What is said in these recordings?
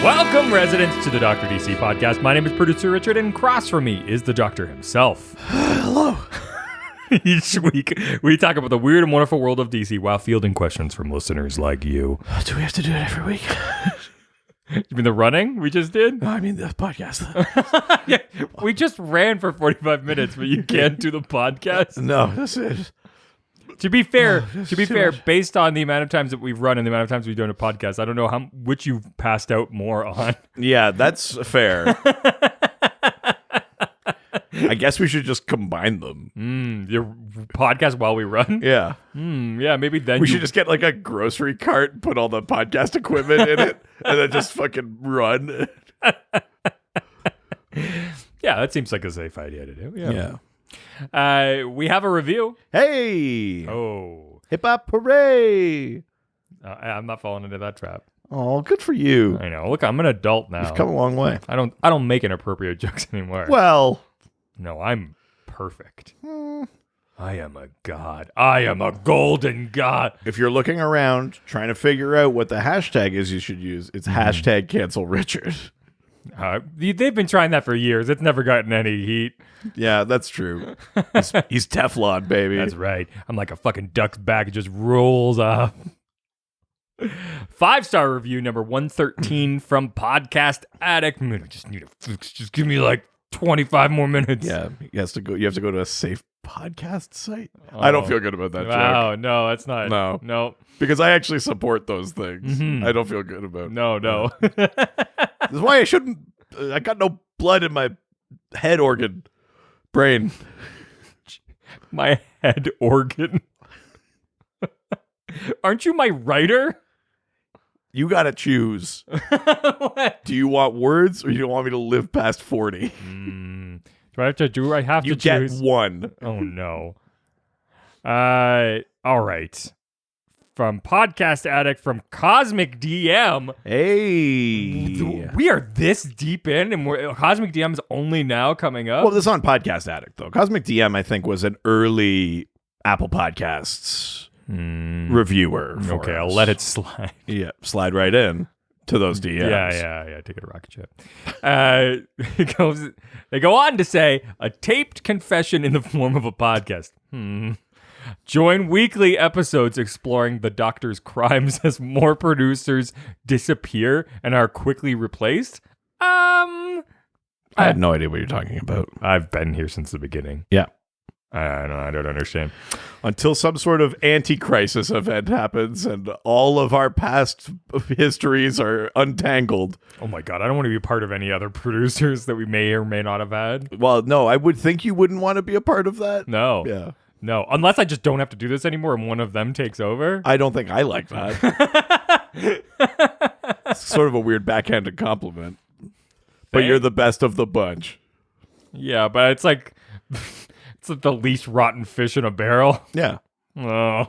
Welcome, residents, to the Dr. DC podcast. My name is producer Richard, and across from me is the Doctor himself. Hello. Each week, we talk about the weird and wonderful world of DC while fielding questions from listeners like you. Do we have to do it every week? You mean the running we just did? No, I mean the podcast. Yeah, we just ran for 45 minutes, but you can't do the podcast. No, this is... To be fair, much. based on the amount of times that we've run and the amount of times we've done a podcast, I don't know which you've passed out more on. Yeah, that's fair. I guess we should just combine them. Your podcast while we run? Yeah. Yeah, maybe then We should just get like a grocery cart and put all the podcast equipment in it and then just fucking run. Yeah, that seems like a safe idea to do. Yeah. We have a review. Hey. Oh. Hip hop hooray. I'm not falling into that trap. Oh, good for you. I know. Look, I'm an adult now. You've come a long way. I don't make inappropriate jokes anymore. Well. No, I'm perfect. I am a god. I am a golden god. If you're looking around trying to figure out what the hashtag is you should use, it's hashtag cancel Richard. They've been trying that for years. It's never gotten any heat. Yeah, that's true. He's Teflon, baby. That's right. I'm like a fucking duck's back. It just rolls off. 5-star review number 113 from Podcast Addict. I just need a fix. Just give me like 25 more minutes. Yeah, you have to go to a safe podcast site. I don't feel good about that Wow, joke. no, that's not. No. Because I actually support those things. I don't feel good about No. This is why I shouldn't. I got no blood in my head organ. Brain. My head organ. Aren't you my writer? You got to choose. What? Do you want words or you don't want me to live past 40? Do I have to You choose? get one. Oh, no. All right. From Podcast Addict from Cosmic DM. Hey. We are this deep in, and Cosmic DM is only now coming up. Well, this is on Podcast Addict, though. Cosmic DM, I think, was an early Apple Podcasts reviewer. Okay, I'll let it slide. Yeah, slide right in to those DMs. Yeah. Take it a rocket ship. They go on to say, a taped confession in the form of a podcast. Join weekly episodes exploring the Doctor's crimes as more producers disappear and are quickly replaced. I had no idea what you're talking about. I've been here since the beginning. Yeah. I don't understand. Until some sort of anti-crisis event happens and all of our past histories are untangled. Oh my God, I don't want to be part of any other producers that we may or may not have had. Well, no, I would think you wouldn't want to be a part of that. No. Yeah. No, unless I just don't have to do this anymore and one of them takes over. I don't think I like that. It's sort of a weird backhanded compliment. But you're the best of the bunch. Yeah, but it's like the least rotten fish in a barrel. Yeah. Oh.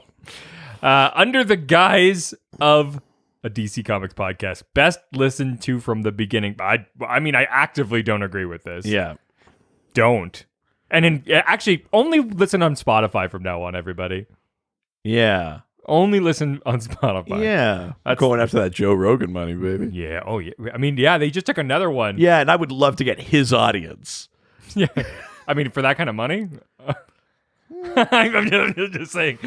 Under the guise of a DC Comics podcast, best listened to from the beginning. I mean, I actively don't agree with this. Yeah. Don't. And actually, only listen on Spotify from now on, everybody. Yeah. Only listen on Spotify. Yeah. I'm going after that Joe Rogan money, baby. Yeah. Oh, yeah. I mean, yeah, they just took another one. Yeah, and I would love to get his audience. Yeah. I mean, for that kind of money? I'm just saying.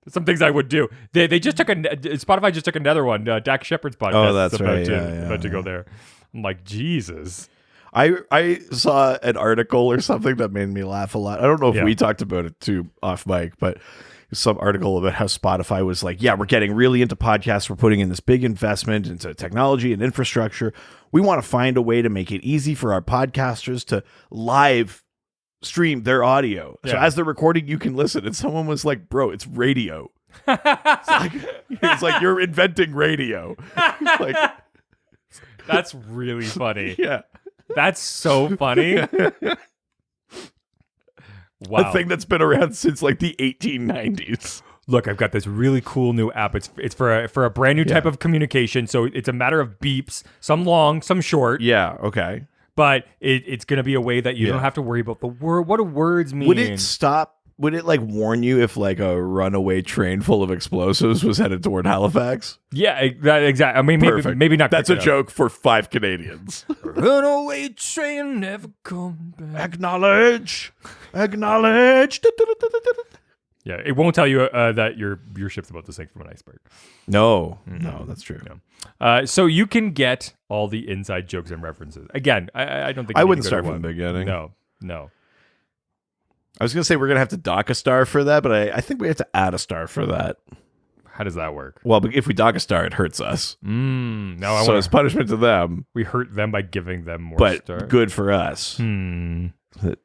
Some things I would do. They just took Spotify just took another one. Dak Shepard's podcast. Oh, that's right. About to go there. I'm like, Jesus. I saw an article or something that made me laugh a lot. I don't know if we talked about it too off mic, but some article about how Spotify was like, yeah, we're getting really into podcasts. We're putting in this big investment into technology and infrastructure. We want to find a way to make it easy for our podcasters to live stream their audio. Yeah. So as they're recording, you can listen. And someone was like, bro, it's radio. It's like you're inventing radio. Like, that's really funny. Yeah. That's so funny. Wow. A thing that's been around since like the 1890s. Look, I've got this really cool new app. It's for a brand new type of communication. So it's a matter of beeps, some long, some short. Yeah, okay. But it's going to be a way that you don't have to worry about the word. What do words mean? Would it stop would it like warn you if like a runaway train full of explosives was headed toward Halifax? Yeah, exactly. I mean, maybe not. That's a joke for 5 Canadians. Runaway train never come back. Acknowledge. Yeah, it won't tell you that your ship's about to sink from an iceberg. No, that's true. No. So you can get all the inside jokes and references. Again, I don't think I wouldn't start from the beginning. No. I was going to say we're going to have to dock a star for that, but I think we have to add a star for that. How does that work? Well, if we dock a star, it hurts us. No, so it's punishment to them. We hurt them by giving them more but stars. But good for us.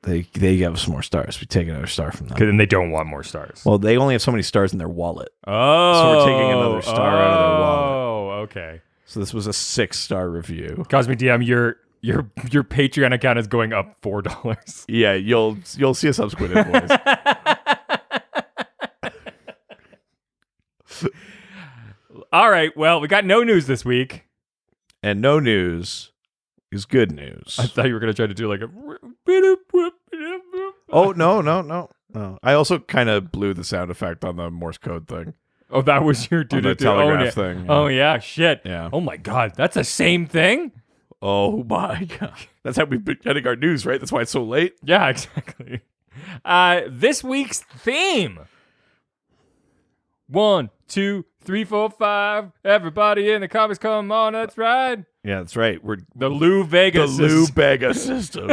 They give us more stars. We take another star from them. And they don't want more stars. Well, they only have so many stars in their wallet. Oh. So we're taking another star out of their wallet. Oh, okay. So this was a 6-star review. Cosmic DM, your Patreon account is going up $4. Yeah, you'll see a subsequent invoice. All right. Well, we got no news this week. And no news is good news. I thought you were going to try to do like a... Oh, no. I also kind of blew the sound effect on the Morse code thing. Oh, that was your telegraph thing. Yeah. Oh, yeah. Shit. Yeah. Oh, my God. That's the same thing? Oh, my God. That's how we've been getting our news, right? That's why it's so late. Yeah, exactly. This week's theme. 1, 2, 3, 4, 5. Everybody in the comics, come on, let's ride. Yeah, that's right. We're the Lou Vega system. Lou Vega system.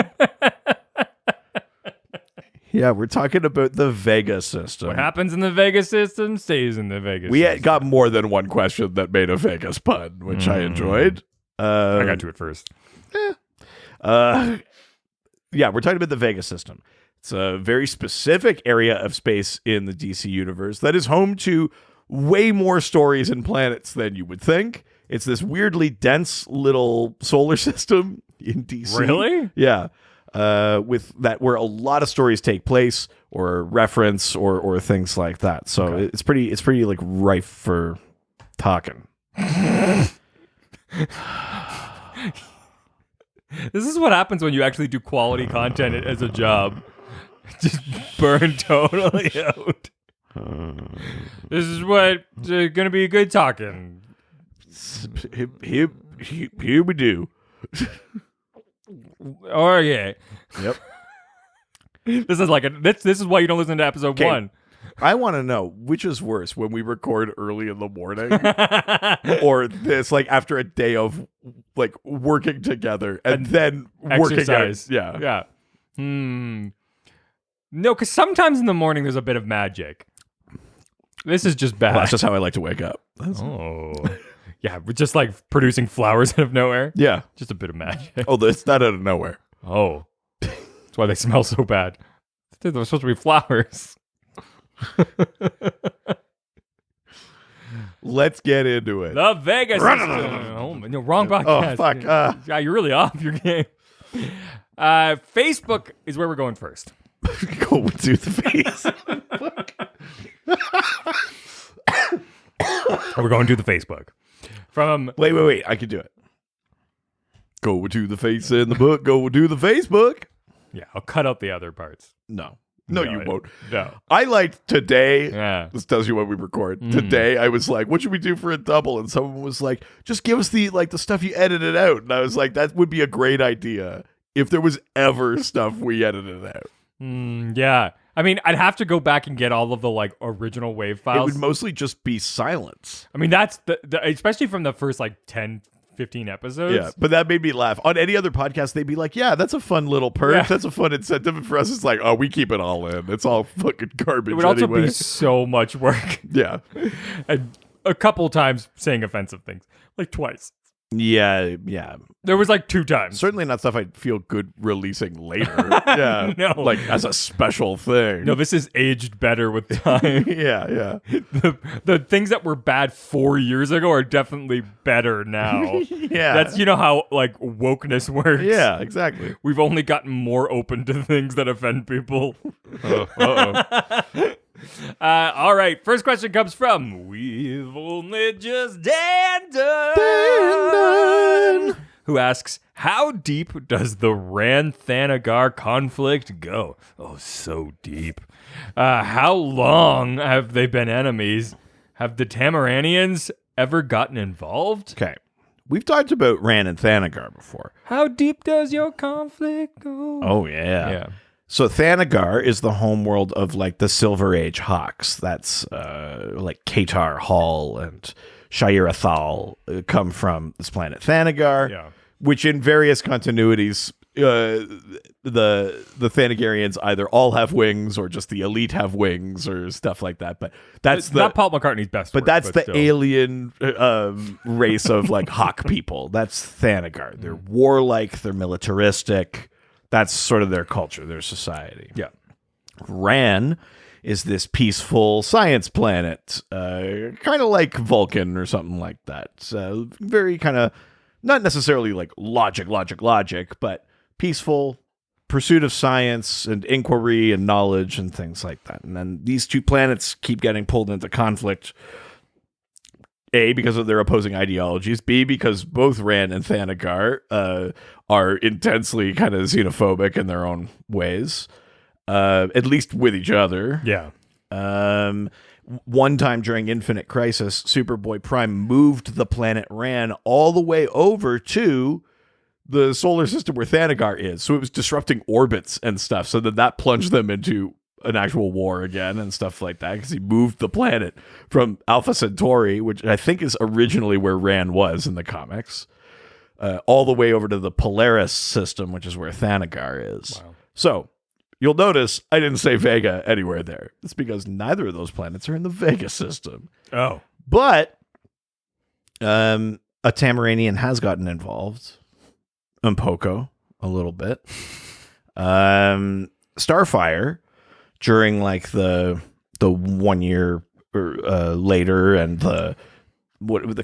Yeah, we're talking about the Vega system. What happens in the Vega system stays in the Vega system. We got more than one question that made a Vegas pun, which I enjoyed. I got to it first. Yeah, we're talking about the Vega system. It's a very specific area of space in the DC universe that is home to way more stories and planets than you would think. It's this weirdly dense little solar system in DC. Really? Yeah. With that, where a lot of stories take place or reference or things like that. So Okay. it's pretty like rife for talking. This is what happens when you actually do quality content as a job. Just burn totally out. This is what gonna be good talking. Here we do. Oh yeah. Yep. This is like this is why you don't listen to episode 1. I want to know which is worse, when we record early in the morning or this, like after a day of like working together and then exercise. working out. Yeah. No, because sometimes in the morning there's a bit of magic. This is just bad. Well, that's just how I like to wake up. Oh. Yeah, we're just like producing flowers out of nowhere. Yeah. Just a bit of magic. Oh, it's not out of nowhere. Oh. That's why they smell so bad. They're supposed to be flowers. Let's get into it. The Vega system. Oh, no, wrong podcast. Oh, fuck. Yeah, you're really off your game. Facebook is where we're going first. Go to the face. We're going to the Facebook. From Wait. I can do it. Go to the face in the book. Go to the Facebook. Yeah, I'll cut out the other parts. No, No, you won't. No. I liked today. Yeah. This tells you when we record. Today, I was like, "What should we do for a double?" And someone was like, "Just give us the stuff you edited out." And I was like, "That would be a great idea if there was ever stuff we edited out." Yeah. I mean, I'd have to go back and get all of the like original WAV files. It would mostly just be silence. I mean, that's the especially from the first like 10, 15 episodes. Yeah, but that made me laugh. On any other podcast, they'd be like, "Yeah, that's a fun little perk. Yeah. That's a fun incentive." And for us, it's like, "Oh, we keep it all in. It's all fucking garbage." It would also anyway. be so much work. Yeah. And a couple times saying offensive things. Like twice. Yeah. There was like 2 times. Certainly not stuff I'd feel good releasing later. Yeah. No. Like as a special thing. No, this is aged better with time. Yeah. The things that were bad 4 years ago are definitely better now. Yeah. That's, you know, how like wokeness works. Yeah, exactly. We've only gotten more open to things that offend people. Uh-oh. All right. First question comes from We've Only Just Dan who asks, how deep does the Ranthanagar conflict go? Oh, so deep. How long have they been enemies? Have the Tamaranians ever gotten involved? Okay. We've talked about Ranthanagar before. How deep does your conflict go? Oh, yeah. Yeah. So Thanagar is the homeworld of like the Silver Age Hawks. That's like Katar Hall and Shire Thal come from this planet Thanagar, which in various continuities, the Thanagarians either all have wings or just the elite have wings or stuff like that. But that's not Paul McCartney's best. But work, that's the still. alien race of like Hawk people. That's Thanagar. They're warlike. They're militaristic. That's sort of their culture, their society. Yeah. Ran is this peaceful science planet, kind of like Vulcan or something like that. Very kind of, not necessarily like logic, but peaceful pursuit of science and inquiry and knowledge and things like that. And then these two planets keep getting pulled into conflict. A, because of their opposing ideologies. B, because both Ran and Thanagar are intensely kind of xenophobic in their own ways, at least with each other. Yeah. One time during Infinite Crisis, Superboy Prime moved the planet Ran all the way over to the solar system where Thanagar is. So it was disrupting orbits and stuff. So that plunged them into an actual war again and stuff like that, because he moved the planet from Alpha Centauri, which I think is originally where Ran was in the comics, all the way over to the Polaris system, which is where Thanagar is. Wow. So you'll notice I didn't say Vega anywhere there. It's because neither of those planets are in the Vega system. Oh. But a Tamaranian has gotten involved. Poco a little bit. Starfire, during like the 1 year later and the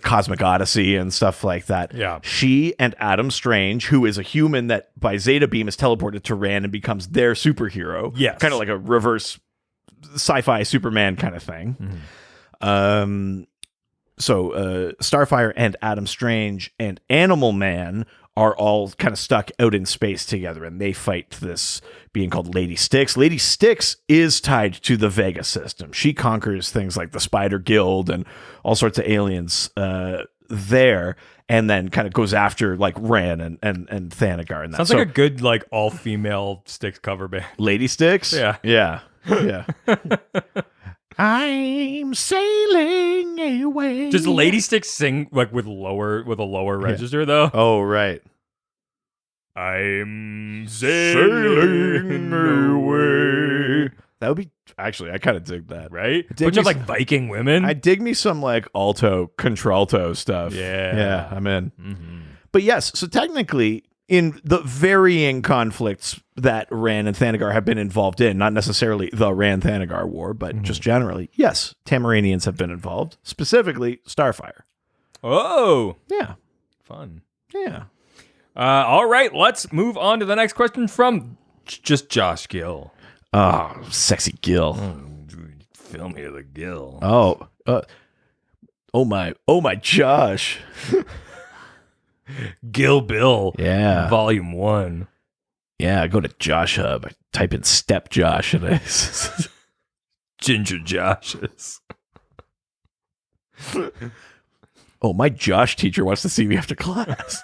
Cosmic Odyssey and stuff like that. Yeah. She and Adam Strange, who is a human that by Zeta Beam is teleported to Ran and becomes their superhero. Yes. Kind of like a reverse sci-fi Superman kind of thing. Mm-hmm. So Starfire and Adam Strange and Animal Man are all kind of stuck out in space together, and they fight this being called Lady Styx. Lady Styx is tied to the Vega system. She conquers things like the Spider Guild and all sorts of aliens there, and then kind of goes after like Ran and Thanagar. And that sounds like a good like all-female Styx cover band. Lady Styx? Yeah. Yeah. I'm sailing away. Does Lady Styx sing like with a lower register though? Oh, right. I'm sailing away. That would be actually, I kind of dig that. Right? Bunch of like Viking women. I dig me some like alto, contralto stuff. Yeah, I'm in. Mm-hmm. But yes, so technically, in the varying conflicts that Ran and Thanagar have been involved in, not necessarily the Ranthanagar War, but just generally, yes, Tamaranians have been involved, specifically Starfire. Oh. Yeah. Fun. Yeah. All right, let's move on to the next question from just Josh Gill. Oh, sexy Gill. Film here, the Gill. Oh my Josh. Gill Bill. Yeah. Volume 1. Yeah, I go to Josh Hub. I type in Step Josh and I Ginger Joshes. Oh, my Josh teacher wants to see me after class.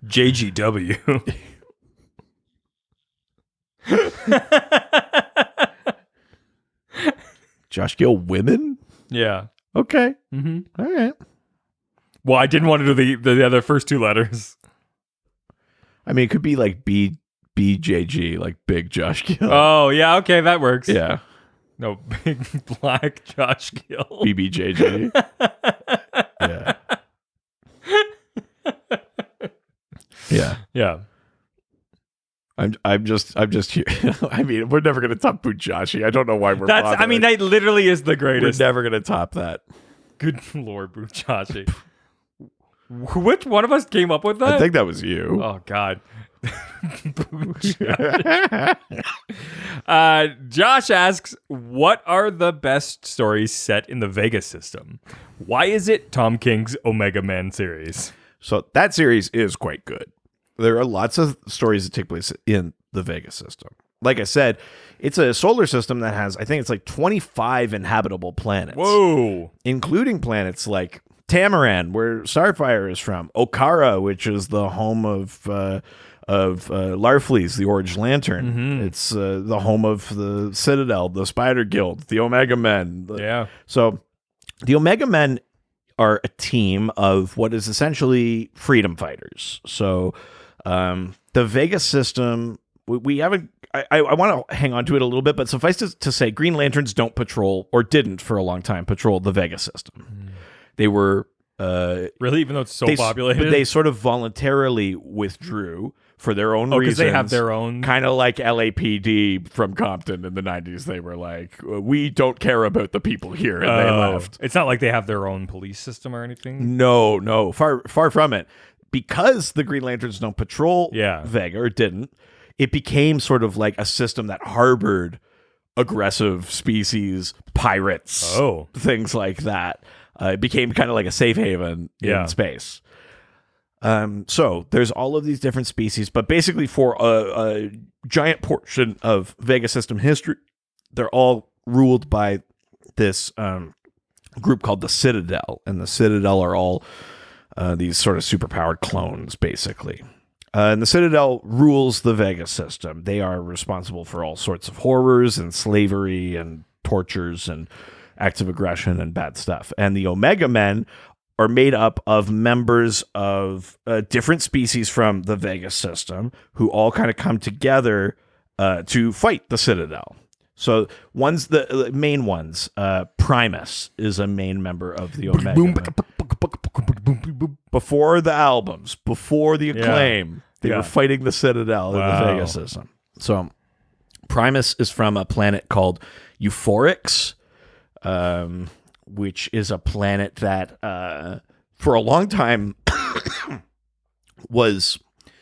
JGW. Josh Gill women? Yeah. Okay. Mm-hmm. All right. Well, I didn't want to do the other first two letters. I mean, it could be like BJG, like Big Josh Gill. Oh, yeah. Okay, that works. Yeah. No, Big Black Josh Gill. BBJG. Yeah. Yeah. Yeah. I'm just here. I mean, we're never gonna top Bujashi. I don't know why we're. I mean, that literally is the greatest. We're never gonna top that. Good Lord, Bujashi. Which one of us came up with that? I think that was you. Oh God. Josh asks, what are the best stories set in the Vega system? Why is it Tom King's Omega Man series? So that series is quite good. There are lots of stories that take place in the Vega system. Like I said, it's a solar system that has, I think it's like 25 inhabitable planets. Whoa. Including planets like Tamaran, where Starfire is from, Okara, which is the home of Larfleeze, the Orange Lantern. Mm-hmm. It's the home of the Citadel, the Spider Guild, the Omega Men. Yeah. So the Omega Men are a team of what is essentially freedom fighters. So the Vega system, we haven't. I want to hang on to it a little bit, but suffice to say, Green Lanterns don't patrol, or didn't for a long time, patrol the Vega system. They were really, even though it's so populated, but they sort of voluntarily withdrew for their own reasons. Because they have their own, kind of like LAPD from Compton in the 90s. They were like, we don't care about the people here, and they left. It's not like they have their own police system or anything. No, far from it. Because the Green Lanterns don't patrol Vega, or didn't, it became sort of like a system that harbored aggressive species, pirates, things like that. It became kind of like a safe haven in space. So there's all of these different species, but basically for a giant portion of Vega system history, they're all ruled by this group called the Citadel. And the Citadel are all these sort of superpowered clones, basically. And the Citadel rules the Vega system. They are responsible for all sorts of horrors and slavery and tortures and acts of aggression and bad stuff. And the Omega Men are made up of members of different species from the Vega system who all kind of come together to fight the Citadel. So one's the main ones. Primus is a main member of the Omega Men. Before the albums, before the Acclaim, they were fighting the Citadel in the Vega system. So Primus is from a planet called Euphorix, which is a planet that for a long time was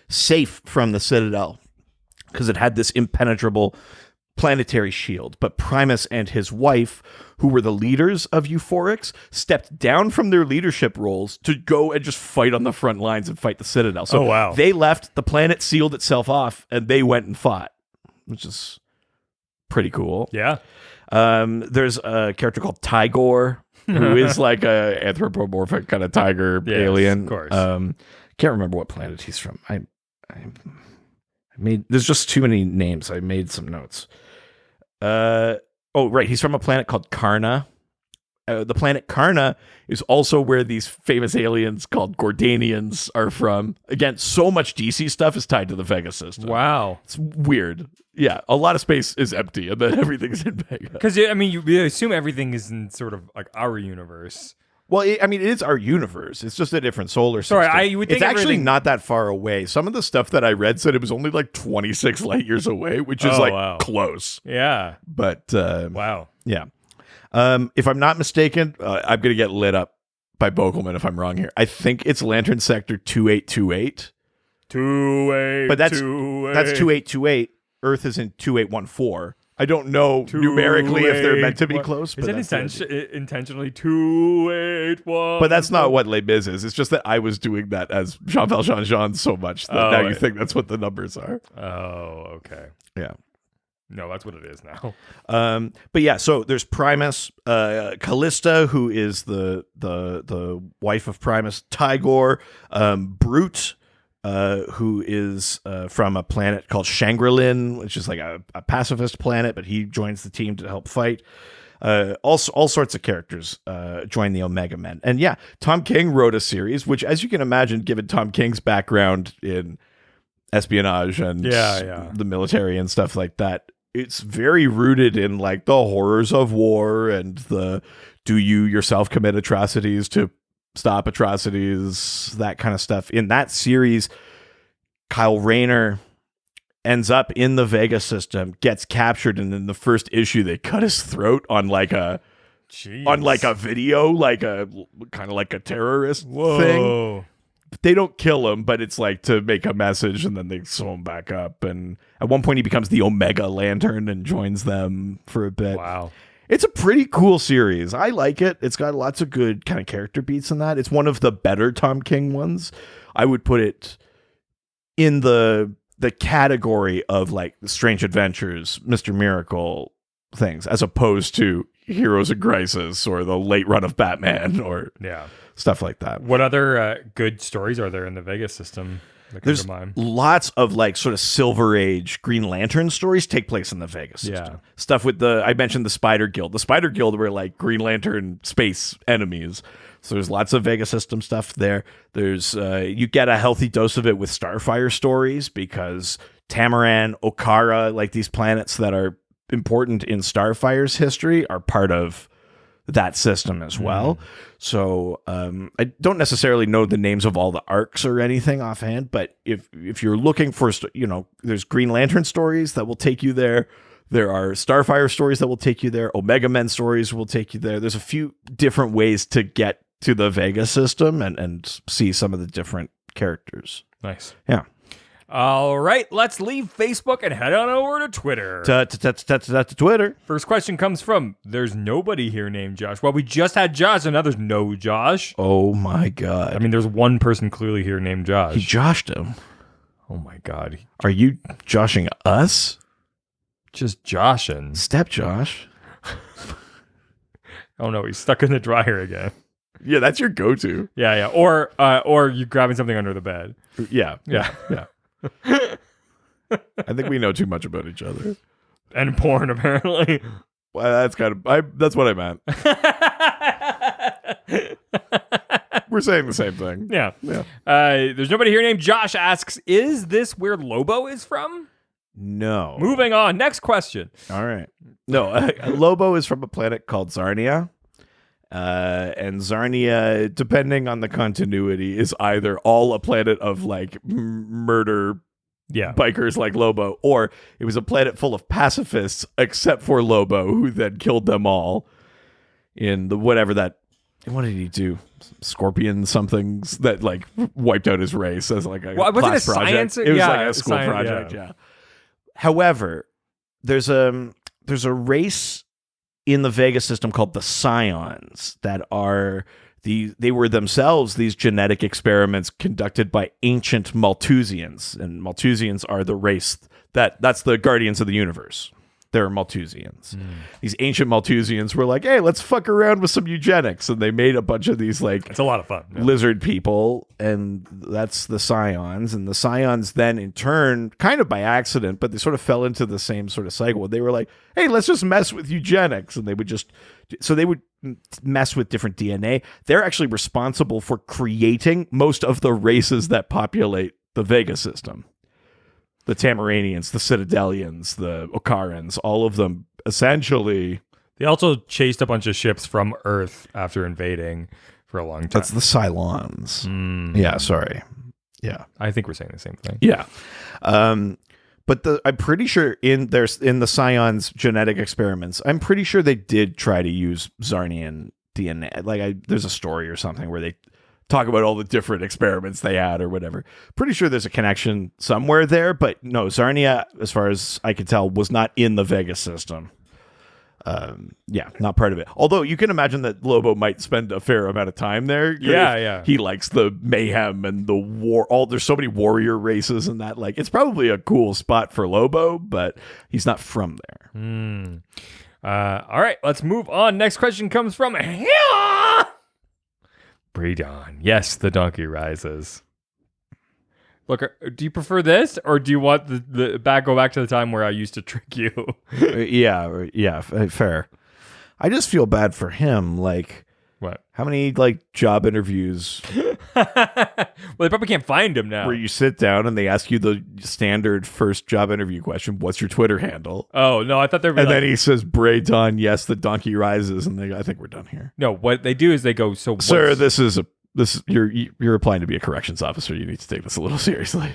safe from the Citadel because it had this impenetrable planetary shield. But Primus and his wife, who were the leaders of Euphorix, stepped down from their leadership roles to go and just fight on the front lines and fight the Citadel. So they left, the planet sealed itself off, and they went and fought, which is pretty cool. Yeah. There's a character called Tigor, who is like a anthropomorphic kind of tiger alien. Of course. Can't remember what planet he's from. I made, there's just too many names. I made some notes. Right. He's from a planet called Karna. The planet Karna is also where these famous aliens called Gordanians are from. Again, so much DC stuff is tied to the Vega system. Wow. It's weird. Yeah, a lot of space is empty, and then everything's in Vega. Because, I mean, you assume everything is in sort of like our universe. Well, it is our universe. It's just a different solar system. Sorry, you would think it's actually not that far away. Some of the stuff that I read said it was only like 26 light years away, which is close. Yeah. But wow. Yeah. If I'm not mistaken, I'm going to get lit up by Bokelman if I'm wrong here. I think it's Lantern Sector 2828. 2828. But that's 2828. Earth is in 2814. I don't know numerically if they're meant to be close. Is it intentionally 281? But that's not what Les Mis is. It's just that I was doing that as Jean Valjean so much that now you think that's what the numbers are. Oh, okay. Yeah. No, that's what it is now. But yeah, so there's Primus, Callista, who is the wife of Primus, Tigor, Brute, who is from a planet called Shangri-Lin, which is like a pacifist planet, but he joins the team to help fight. All sorts of characters join the Omega Men. And yeah, Tom King wrote a series, which, as you can imagine, given Tom King's background in espionage and the military and stuff like that, it's very rooted in like the horrors of war and the do you yourself commit atrocities to stop atrocities, that kind of stuff. In that series, Kyle Rayner ends up in the Vega system, gets captured, and in the first issue they cut his throat on like a video, like a kind of like a terrorist thing. They don't kill him, but it's like to make a message, and then they sew him back up. And at one point he becomes the Omega Lantern and joins them for a bit. Wow. It's a pretty cool series. I like it. It's got lots of good kind of character beats in that. It's one of the better Tom King ones. I would put it in the the category of like Strange Adventures, Mr. Miracle things, as opposed to Heroes in Crisis or the late run of Batman or stuff like that. What other good stories are there in the Vega system? There's lots of like sort of Silver Age Green Lantern stories take place in the Vega system. Stuff with I mentioned the Spider Guild. The Spider Guild were like Green Lantern space enemies. So there's lots of Vega system stuff there. There's you get a healthy dose of it with Starfire stories because Tamaran, Okara, like these planets that are important in Starfire's history are part of that system as well. So I don't necessarily know the names of all the arcs or anything offhand, but if you're looking for, there's Green Lantern stories that will take you there. There are Starfire stories that will take you there. Omega Men stories will take you there. There's a few different ways to get to the Vega system and see some of the different characters. Nice. Yeah. All right, let's leave Facebook and head on over to Twitter. Twitter. First question comes from, there's nobody here named Josh. Well, we just had Josh, and now there's no Josh. Oh, my God. I mean, there's one person clearly here named Josh. He joshed him. Oh, my God. Are you joshing us? Just joshing. Step Josh. Oh, no, he's stuck in the dryer again. Yeah, that's your go-to. Yeah. Or you grabbing something under the bed. Yeah. I think we know too much about each other. And porn, apparently. Well, that's what I meant. We're saying the same thing. Yeah. There's nobody here named Josh asks, is this where Lobo is from? No. Moving on. Next question. All right. No, Lobo is from a planet called Zarnia. And Zarnia, depending on the continuity, is either all a planet of like murder bikers like Lobo, or it was a planet full of pacifists except for Lobo, who then killed them all in the what did he do? Scorpion somethings that like wiped out his race as like a class project. Science? It was like a school project. Yeah. However, there's a race in the Vega system called the Scions that are they were themselves these genetic experiments conducted by ancient Malthusians, and Malthusians are the race that's the guardians of the universe. They're Malthusians. These ancient Malthusians were like, hey, let's fuck around with some eugenics, and they made a bunch of these like it's a lot of fun lizard people, and that's the Scions. And the Scions then in turn, kind of by accident, but they sort of fell into the same sort of cycle. They were like, hey, let's just mess with eugenics, and they would mess with different DNA. They're actually responsible for creating most of the races that populate the Vega system. The Tamaranians, the Citadelians, the Okarans, all of them essentially. They also chased a bunch of ships from Earth after invading for a long time. That's the Cylons. Yeah, sorry. Yeah. I think we're saying the same thing. Yeah. But I'm pretty sure in the Scions genetic experiments, I'm pretty sure they did try to use Zarnian DNA. Like there's a story or something where they talk about all the different experiments they had or whatever. Pretty sure there's a connection somewhere there, but no, Zarnia, as far as I could tell, was not in the Vega system. Not part of it. Although you can imagine that Lobo might spend a fair amount of time there. Yeah. He likes the mayhem and the war. There's so many warrior races and that. Like, it's probably a cool spot for Lobo, but he's not from there. All right, let's move on. Next question comes from Bradon. Yes, the donkey rises. Look, do you prefer this, or do you want the go back to the time where I used to trick you? Yeah, fair. I just feel bad for him. Like, what? How many job interviews? Well, they probably can't find him now. Where you sit down and they ask you the standard first job interview question: "What's your Twitter handle?" Oh no, I thought they were. And then he says, "Bradon, yes, the donkey rises," and I think we're done here. No, what they do is they go, "So, sir, you're applying to be a corrections officer. You need to take this a little seriously."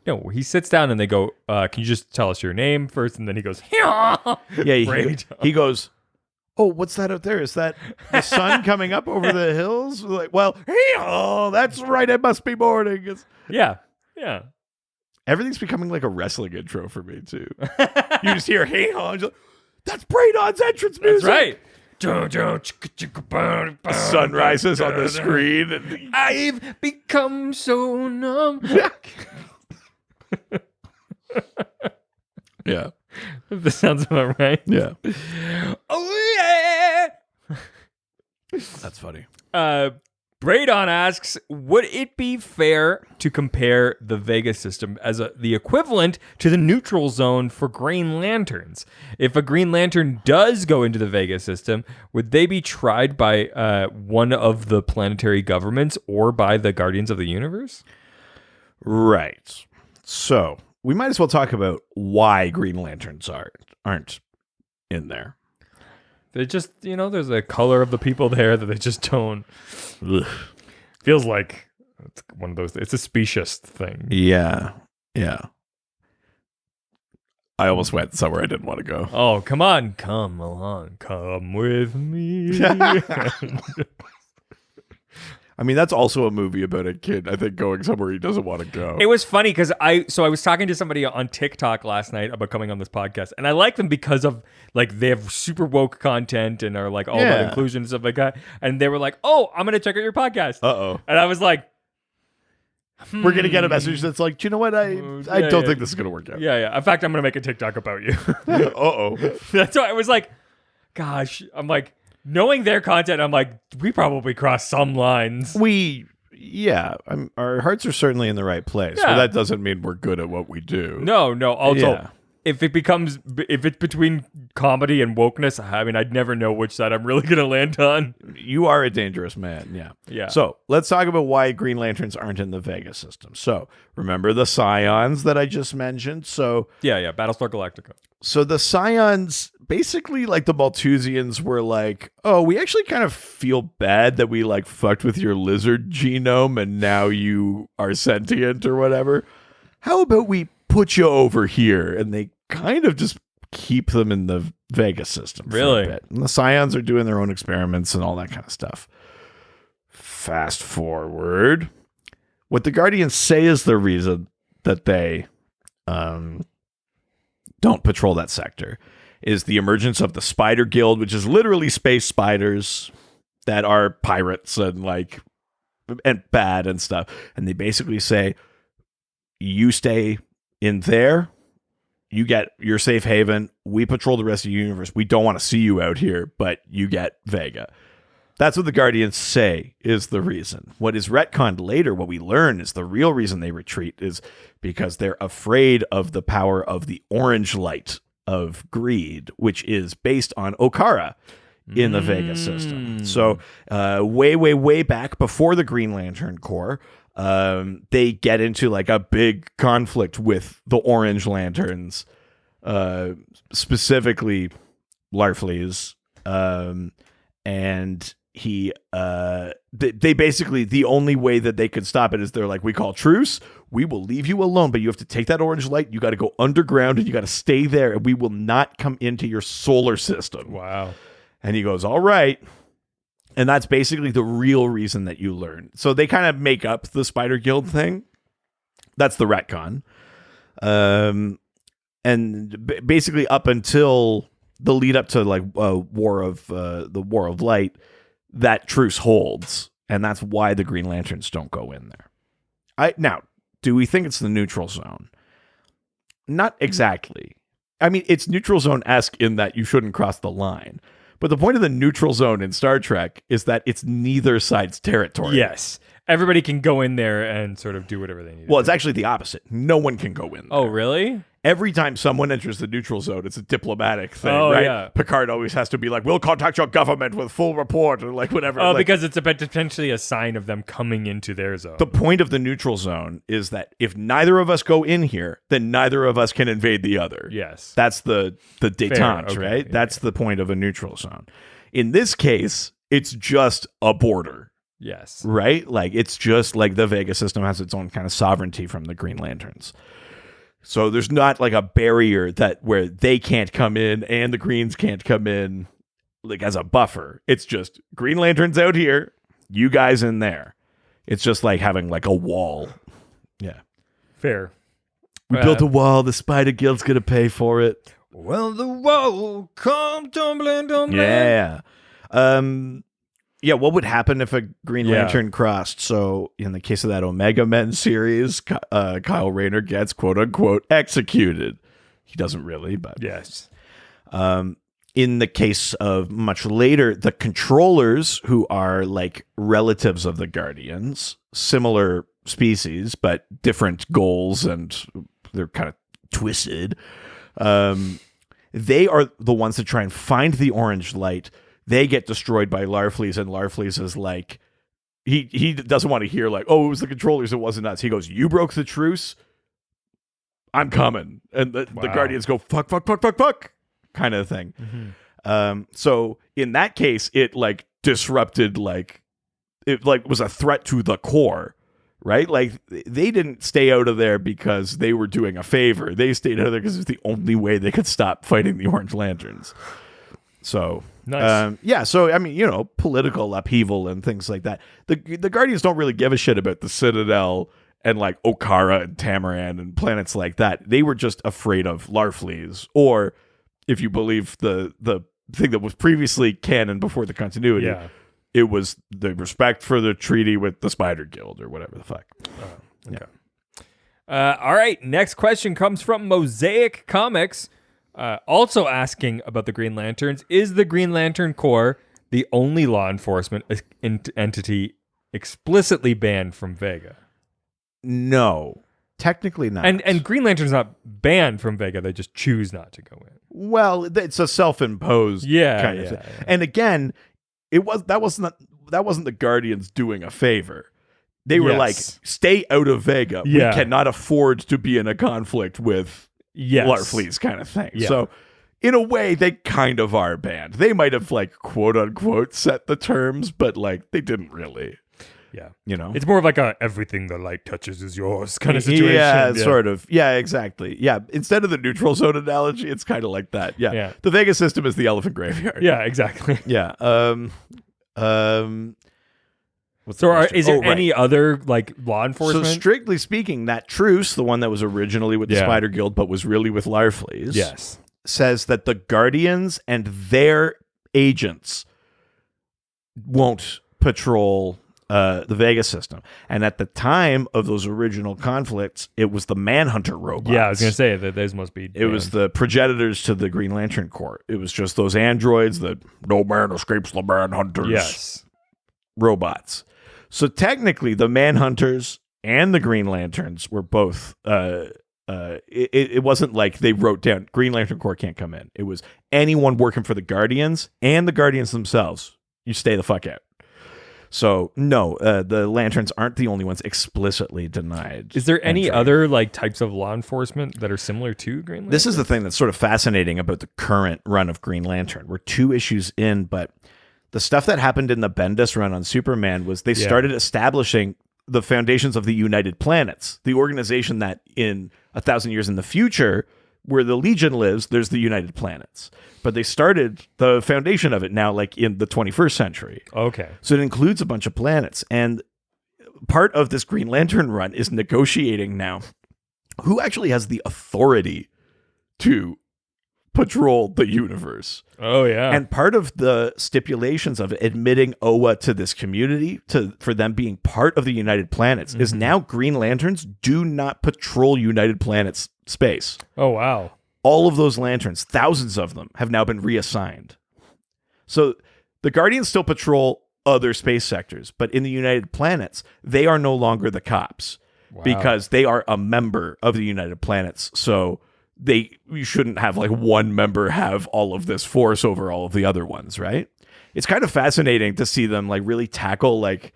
No, he sits down and they go, "Can you just tell us your name first?" And then he goes, "Yeah." He goes, "Oh, what's that out there? Is that the sun coming up over the hills?" Like, well, that's right. It must be morning. Yeah. Everything's becoming like a wrestling intro for me too. You just hear that's Bradon's entrance music. That's right. The sun rises on the screen. I've become so numb. Yeah. That sounds about right. Yeah. Oh, yeah. That's funny. Braydon asks, would it be fair to compare the Vega system as the equivalent to the neutral zone for Green Lanterns? If a Green Lantern does go into the Vega system, would they be tried by one of the planetary governments or by the Guardians of the Universe? Right. So we might as well talk about why Green Lanterns aren't in there. They just, there's a color of the people there that they just don't. Ugh. Feels like it's one of those. It's a specious thing. Yeah. Yeah. I almost went somewhere I didn't want to go. Oh, come on. Come along. Come with me. I mean, that's also a movie about a kid, I think, going somewhere he doesn't want to go. It was funny because I was talking to somebody on TikTok last night about coming on this podcast, and I like them because of they have super woke content and are like all about inclusion and stuff like that. And they were like, "Oh, I'm gonna check out your podcast." Uh-oh. And I was like, we're gonna get a message that's like, do you know what? I don't think this is gonna work out. Yeah. In fact, I'm gonna make a TikTok about you. Uh-oh. That's why I was like, gosh, I'm like. Knowing their content, I'm like, we probably crossed some lines. Our hearts are certainly in the right place, but that doesn't mean we're good at what we do. No. Also, if it's between comedy and wokeness, I mean, I'd never know which side I'm really going to land on. You are a dangerous man, yeah. So let's talk about why Green Lanterns aren't in the Vega system. So remember the Scions that I just mentioned? So yeah, Battlestar Galactica. So the Scions, basically like the Malthusians were like, oh, we actually kind of feel bad that we fucked with your lizard genome and now you are sentient or whatever. How about we put you over here? And they kind of just keep them in the Vega system for a bit. And the Scions are doing their own experiments and all that kind of stuff. Fast forward. What the Guardians say is the reason that they don't patrol that sector is the emergence of the Spider Guild, which is literally space spiders that are pirates and bad and stuff. And they basically say, you stay in there, you get your safe haven, we patrol the rest of the universe. We don't want to see you out here, but you get Vega. That's what the Guardians say is the reason. What is retconned later, what we learn is the real reason they retreat is because they're afraid of the power of the orange light of greed, which is based on Okara in the Vega system. So way back before the Green Lantern Corps, they get into a big conflict with the Orange Lanterns, specifically Larfleeze, and they basically, the only way that they could stop it is they're like, we call truce, we will leave you alone, but you have to take that orange light, you got to go underground and you got to stay there and we will not come into your solar system. Wow. And he goes, all right. And that's basically the real reason that you learn. So they kind of make up the Spider Guild thing. That's the retcon. And basically up until the lead up to the War of Light, that truce holds. And that's why the Green Lanterns don't go in there. Now, do we think it's the neutral zone? Not exactly. I mean, it's neutral zone-esque in that you shouldn't cross the line. But the point of the neutral zone in Star Trek is that it's neither side's territory. Yes. Everybody can go in there and sort of do whatever they need. Well, it's actually the opposite. No one can go in there. Oh, really? Every time someone enters the neutral zone, it's a diplomatic thing, right? Yeah. Picard always has to be like, we'll contact your government with full report or whatever. Oh, because it's potentially a sign of them coming into their zone. The point of the neutral zone is that if neither of us go in here, then neither of us can invade the other. Yes. That's the détente, right? Yeah. That's the point of a neutral zone. In this case, it's just a border. Yes. Right? It's just the Vega system has its own kind of sovereignty from the Green Lanterns. So there's not a barrier where they can't come in and the Greens can't come in as a buffer. It's just Green Lanterns out here, you guys in there. It's just like having a wall. Yeah. Fair. We built a wall, the Spider Guild's going to pay for it. Well, the wall come tumbling. Yeah. Yeah, what would happen if a Green Lantern crossed? So in the case of that Omega Men series, Kyle Rayner gets quote unquote executed. He doesn't really, but yes. In the case of much later, the Controllers, who are like relatives of the Guardians, similar species but different goals, and they're kind of twisted. They are the ones that try and find the orange light. They get destroyed by Larfleeze, and Larfleeze is like, he doesn't want to hear like, oh, it was the Controllers, it wasn't us. He goes, you broke the truce, I'm coming. And the Guardians go, fuck, kind of thing. Mm-hmm. So in that case, it like disrupted, like, it like was a threat to the core, right? Like, they didn't stay out of there because they were doing a favor. They stayed out of there because it was the only way they could stop fighting the Orange Lanterns. So, nice. So, I mean, political upheaval and things like that. The Guardians don't really give a shit about the Citadel and like Okara and Tamaran and planets like that. They were just afraid of Larfleeze, or if you believe the thing that was previously canon before the continuity, it was the respect for the treaty with the Spider Guild or whatever the fuck. Okay. All right. Next question comes from Mosaic Comics. Also asking about the Green Lanterns. Is the Green Lantern Corps the only law enforcement entity explicitly banned from Vega? No, technically not. And Green Lantern's not banned from Vega. They just choose not to go in. Well, it's a self-imposed kind of thing. Yeah. And again, that wasn't the Guardians doing a favor. They were like, stay out of Vega. We cannot afford to be in a conflict with Larfleeze, kind of thing. Yeah. So in a way, they kind of are banned. They might have like quote unquote set the terms, but like they didn't really. Yeah. It's more of like a everything the light touches is yours kind of situation. Yeah, sort of. Yeah, exactly. Yeah. Instead of the neutral zone analogy, it's kind of like that. Yeah. The Vega system is the elephant graveyard. Yeah, exactly. Yeah. Is there any other like law enforcement? So strictly speaking, that truce, the one that was originally with the Spider Guild but was really with Larfleeze, says that the Guardians and their agents won't patrol the Vega system. And at the time of those original conflicts, it was the Manhunter robots. Yeah, I was going to say that those must be... It was the progenitors to the Green Lantern Corps. It was just those androids that no man escapes the Manhunters robots. So technically, the Manhunters and the Green Lanterns were both... it wasn't like they wrote down, Green Lantern Corps can't come in. It was anyone working for the Guardians and the Guardians themselves. You stay the fuck out. So, no, the Lanterns aren't the only ones explicitly denied. Is there any other like types of law enforcement that are similar to Green Lantern? This is the thing that's sort of fascinating about the current run of Green Lantern. We're 2 issues in, but the stuff that happened in the Bendis run on Superman was they started establishing the foundations of the United Planets, the organization that in 1,000 years in the future, where the Legion lives, there's the United Planets. But they started the foundation of it now, like in the 21st century. Okay. So it includes a bunch of planets. And part of this Green Lantern run is negotiating now who actually has the authority to patrol the universe. Oh, yeah. And part of the stipulations of admitting Oa to this community, for them being part of the United Planets, is now Green Lanterns do not patrol United Planets space. Oh, wow. All of those lanterns, thousands of them, have now been reassigned. So the Guardians still patrol other space sectors, but in the United Planets, they are no longer the cops because they are a member of the United Planets. So you shouldn't have like one member have all of this force over all of the other ones, right? It's kind of fascinating to see them like really tackle like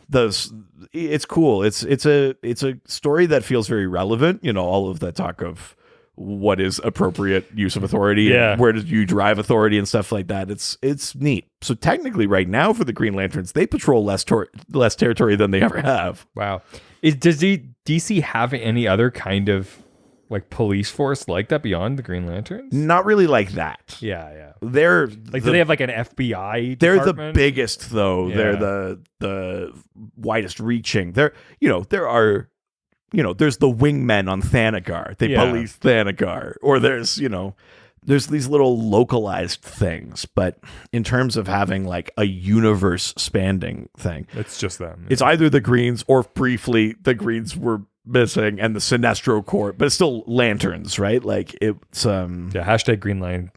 those. It's cool. It's a story that feels very relevant. All of the talk of what is appropriate use of authority and where did you drive authority and stuff like that. It's neat. So technically right now for the Green Lanterns, they patrol less territory than they ever have. Wow. Does DC have any other kind of like police force like that beyond the Green Lanterns? Not really like that. Yeah. They're like, do they have like an FBI They're department? the biggest though. Yeah. They're the widest reaching. There are there's the wingmen on Thanagar. They police Thanagar. Or there's, there's these little localized things, but in terms of having like a universe spanning thing, It's just them. it's either the Greens or briefly the Greens were missing and the Sinestro Corps, but it's still lanterns, right? Like it's Hashtag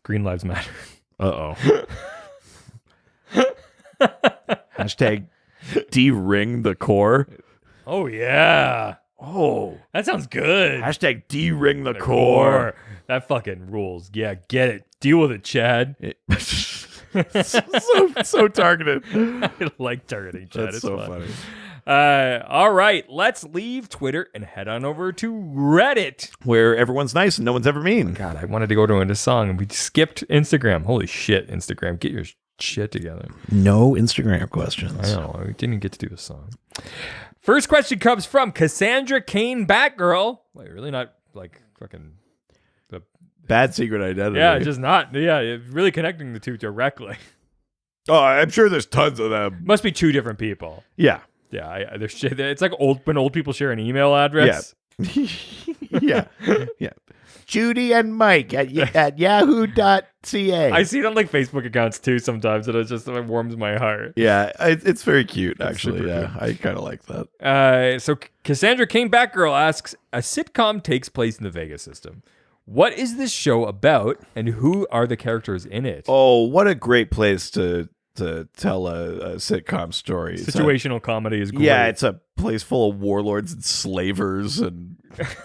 Green Lives Matter. uh-oh. Hashtag de-ring the core. Oh yeah. Oh, That sounds good. hashtag de-ring the core. That fucking rules. Yeah, get it. Deal with it, Chad. so targeted. I like targeting Chad. That's It's so fun. funny. All right, let's leave Twitter and head on over to Reddit. Where everyone's nice and no one's ever mean. God, I wanted to go to a song and we skipped Instagram. Holy shit, Instagram. Get your shit together. No Instagram questions. I know. We didn't get to do a song. First question comes from Cassandra Kane Batgirl. Wait, really not like fucking... Bad secret identity. Yeah, just not. Yeah, really connecting the two directly. Oh, I'm sure there's tons of them. Must be two different people. Yeah. Yeah, there's shit. It's like when old people share an email address. Yeah. Yeah. Judy and Mike at yahoo.ca. I see it on like Facebook accounts too sometimes, and it warms my heart. Yeah, it's very cute, actually. super Yeah, I kind of like that. So Cassandra Kane Batgirl asks, a sitcom takes place in the Vega system. What is this show about, and who are the characters in it? Oh, what a great place to tell a sitcom story. Situational comedy is great. Yeah, it's a place full of warlords and slavers, and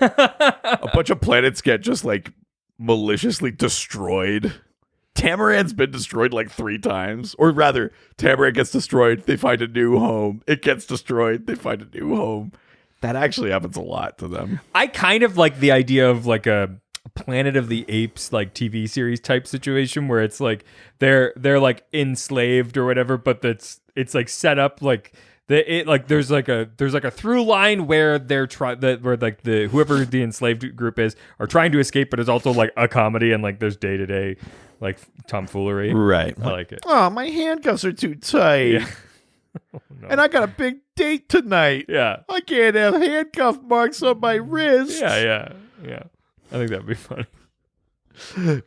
a bunch of planets get just like maliciously destroyed. Tamaran's been destroyed like 3 times, or rather, Tamaran gets destroyed, they find a new home. It gets destroyed, they find a new home. That actually happens a lot to them. I kind of like the idea of like a Planet of the Apes like TV series type situation where it's like they're like enslaved or whatever, but it's like set up like there's like a through line where where like the whoever the enslaved group is are trying to escape, but it's also like a comedy and like there's day to day like tomfoolery. Right. I like it. Oh, my handcuffs are too tight. Yeah. Oh, no. And I got a big date tonight. Yeah. I can't have handcuff marks on my wrist. Yeah. I think that'd be funny.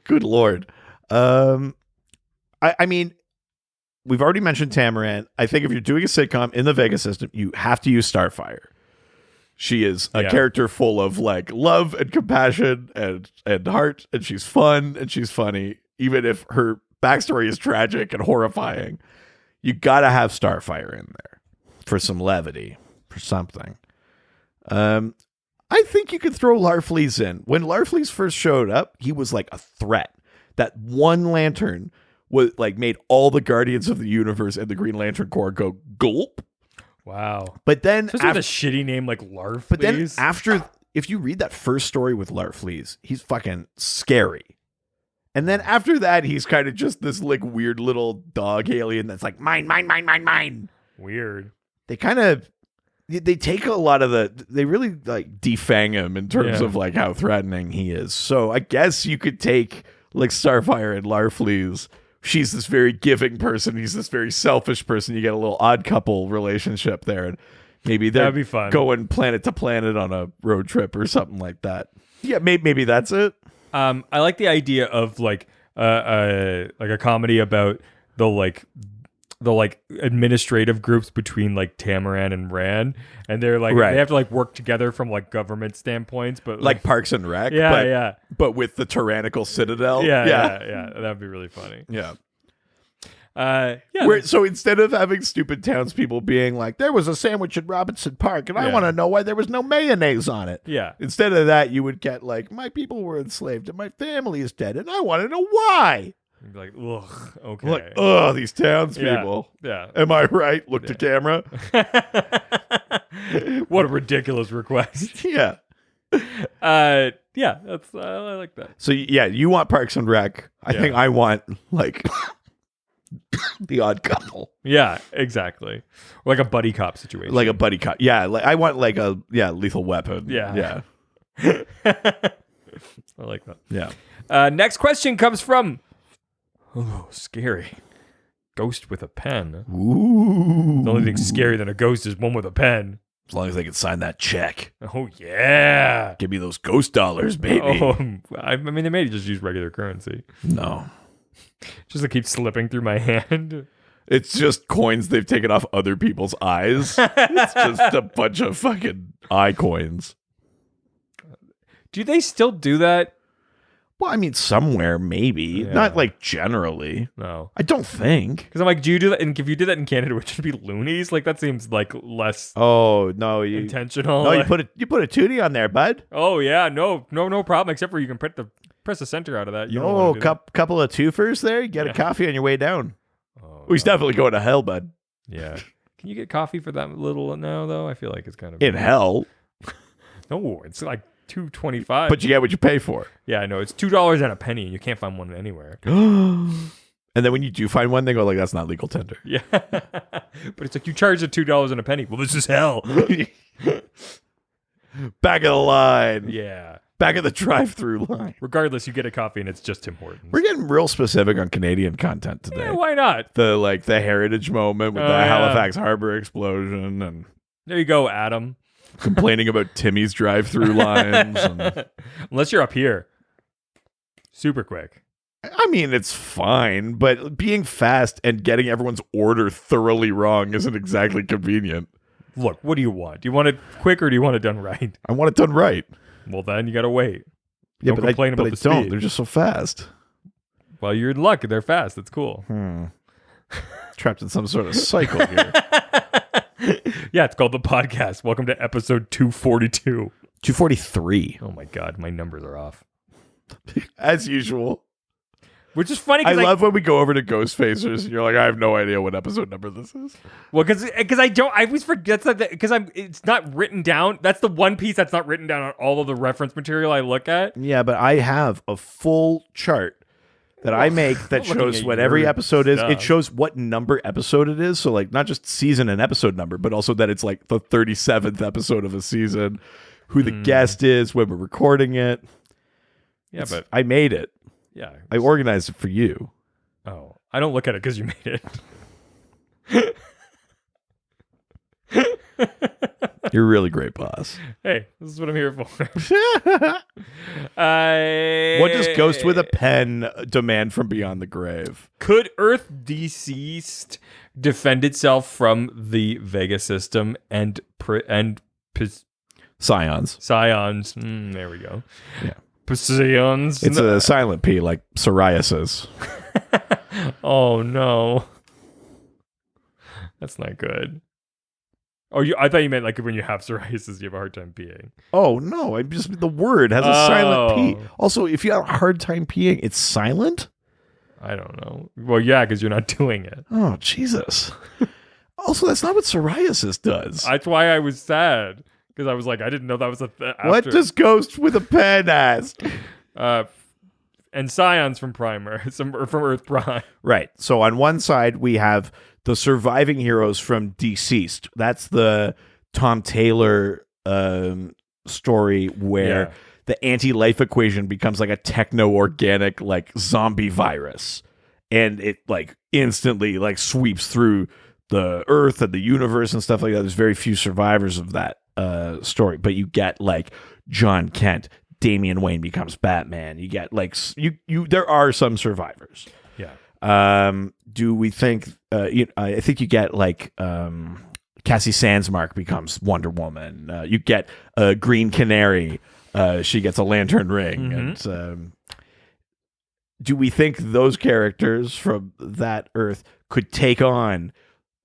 Good Lord. I mean, we've already mentioned Tamaran. I think if you're doing a sitcom in the Vega system, you have to use Starfire. She is a character full of like love and compassion and heart, and she's fun and she's funny, even if her backstory is tragic and horrifying. You gotta have Starfire in there for some levity, for something. I think you could throw Larfleeze in. When Larfleeze first showed up, he was like a threat. That one lantern was like made all the Guardians of the Universe and the Green Lantern Corps go gulp. Wow. But then especially with a shitty name like Larfleeze. But then after, if you read that first story with Larfleeze, he's fucking scary. And then after that, he's kind of just this like weird little dog alien that's like mine. Weird. They take a lot of they really like defang him in terms of like how threatening he is. So I guess you could take like Starfire and Larfleeze. She's this very giving person. He's this very selfish person. You get a little odd couple relationship there. And maybe they're That'd be fun. Going planet to planet on a road trip or something like that. Yeah, maybe that's it. I like the idea of like a comedy about the administrative groups between like Tamaran and Rand, and they're like they have to like work together from like government standpoints, but like Parks and Rec, but with the tyrannical Citadel. Yeah, that'd be really funny. Yeah. So instead of having stupid townspeople being like, there was a sandwich in Robinson Park and I want to know why there was no mayonnaise on it. Yeah. Instead of that, you would get like, my people were enslaved and my family is dead and I want to know why. You'd be like, ugh, okay. Like, ugh, these townspeople. Yeah. Am I right? Look to camera. What a ridiculous request. Yeah. I like that. So yeah, you want Parks and Rec. I think I want like The Odd Couple. Yeah, exactly. Or like a buddy cop situation. Like a buddy cop. Yeah, like I want like a Lethal Weapon. Yeah. Yeah. I like that. Yeah. Next question comes from scary. Ghost with a pen. Ooh. The only thing scarier than a ghost is one with a pen. As long as they can sign that check. Oh, yeah. Give me those ghost dollars, baby. Oh, I mean, they may just use regular currency. No. Just to keep slipping through my hand. It's just coins they've taken off other people's eyes. It's just a bunch of fucking eye coins. Do they still do that? Well, I mean, somewhere, maybe. Yeah. Not like generally. No. I don't think. Because I'm like, do you do that? And if you did that in Canada, would it be loonies? Like, that seems like less Oh, no. intentional. No, like, you put a tootie on there, bud. oh, yeah. No problem. Except for you can press the center out of that. You don't Oh, wanna do that. couple of twofers there. You get a coffee on your way down. Oh, He's definitely going to hell, bud. yeah. Can you get coffee for that little now, though? I feel like it's kind of... In hell. No, it's like $2.25. But you get what you pay for. Yeah, I know. It's $2 and a penny, and you can't find one anywhere. And then when you do find one, they go like, that's not legal tender. Yeah. But it's like, you charge it $2 and a penny. Well, this is hell. Back of the line. Yeah. Back of the drive-through line. Regardless, you get a coffee, and it's just Tim Hortons. We're getting real specific on Canadian content today. Yeah, why not? The heritage moment with the yeah. Halifax Harbor explosion and There you go, Adam. complaining about Timmy's drive-through lines. And, Unless you're up here. Super quick. I mean, it's fine, but being fast and getting everyone's order thoroughly wrong isn't exactly convenient. Look, what do you want? Do you want it quick or do you want it done right? I want it done right. Well, then you got to wait. Yeah, Don't complain about I the don't. speed. They're just so fast. Well, you're in luck. They're fast. That's cool. Trapped in some sort of cycle here. Yeah, it's called The Podcast. Welcome to episode 242. 243. Oh my God, my numbers are off. As usual. Which is funny I because love when we go over to Ghost Facers and you're like, I have no idea what episode number this is. well, because I always forget that because it's not written down. That's the one piece that's not written down on all of the reference material I look at. Yeah, but I have a full chart that I make that looking shows at what every your episode is. stuff. It shows what number episode it is. So like not just season and episode number, but also that it's like the 37th episode of a season, who the guest is, when we're recording it. Yeah, but I made it. yeah. I organized it for you. Oh, I don't look at it because you made it. You're a really great boss. Hey, this is what I'm here for. What does Ghost with a Pen demand from beyond the grave? Could Earth deceased defend itself from the Vega system and Scions. Scions? There we go. Yeah. Scions. It's a silent P, like psoriasis. Oh no, that's not good. Oh, I thought you meant like when you have psoriasis, you have a hard time peeing. Oh no! I'm just the word has a silent P. Also, if you have a hard time peeing, it's silent. I don't know. Well, yeah, because you're not doing it. Oh Jesus! Also, that's not what psoriasis does. That's why I was sad because I was like, I didn't know that was a. What does Ghost with a Pen ask? And Scions from Primer, from Earth Prime. Right. So on one side we have the surviving heroes from Deceased. That's the Tom Taylor story where the anti-life equation becomes like a techno-organic like zombie virus, and it like instantly like sweeps through the Earth and the universe and stuff like that. There's very few survivors of that story, but you get like John Kent. Damian Wayne becomes Batman. You get like you. There are some survivors. Yeah. Do we think? I think you get like Cassie Sandsmark becomes Wonder Woman. You get Green Canary. She gets a lantern ring. And do we think those characters from that Earth could take on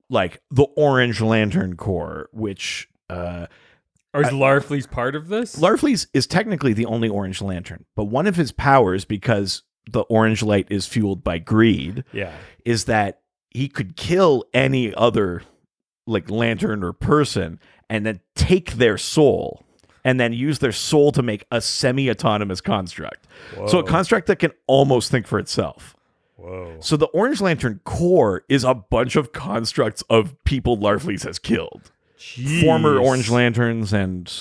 like the Orange Lantern Corps, which? Or is Larfleeze part of this? Larfleeze is technically the only Orange Lantern, but one of his powers, because the orange light is fueled by greed, is that he could kill any other like lantern or person and then take their soul and then use their soul to make a semi-autonomous construct. Whoa. So a construct that can almost think for itself. Whoa. So the Orange Lantern Corps is a bunch of constructs of people Larfleeze has killed. Jeez. Former Orange Lanterns and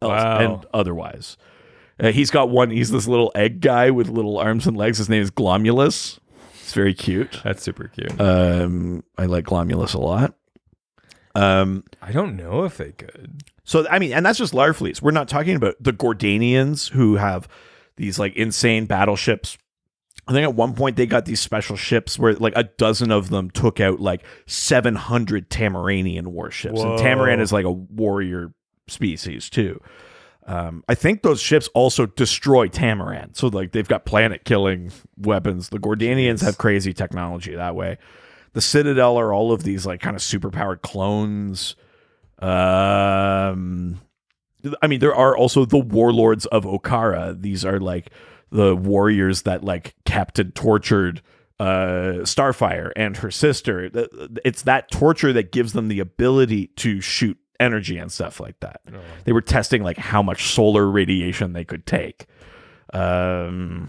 otherwise. He's got one. He's this little egg guy with little arms and legs. His name is Glomulus. It's very cute. That's super cute. I like Glomulus a lot. I don't know if they could. So, I mean, and that's just Larfleets. We're not talking about the Gordanians who have these like insane battleships. I think at one point they got these special ships where like a dozen of them took out like 700 Tamaranian warships. Whoa. And Tamaran is like a warrior species too. I think those ships also destroy Tamaran. So like they've got planet killing weapons. The Gordanians have crazy technology that way. The Citadel are all of these like kind of superpowered clones. I mean, there are also the warlords of Okara. These are like the warriors that like kept and tortured Starfire and her sister. It's that torture that gives them the ability to shoot energy and stuff like that. Oh. They were testing like how much solar radiation they could take. Yeah,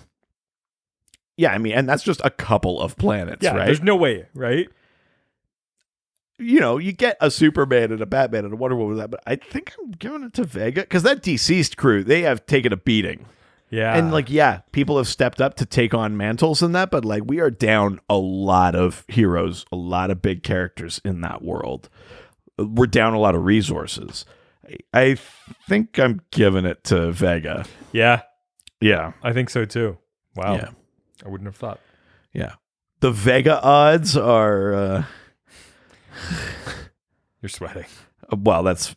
I mean, and that's just a couple of planets, right? There's no way, right? You know, you get a Superman and a Batman and a Wonder Woman with that, but I think I'm giving it to Vega because that deceased crew, they have taken a beating. Yeah. And like, yeah, people have stepped up to take on mantles and that, but like we are down a lot of heroes, a lot of big characters in that world. We're down a lot of resources. I think I'm giving it to Vega. Yeah. Yeah. I think so too. Wow. Yeah. I wouldn't have thought. Yeah. The Vega odds are... You're sweating. Well, it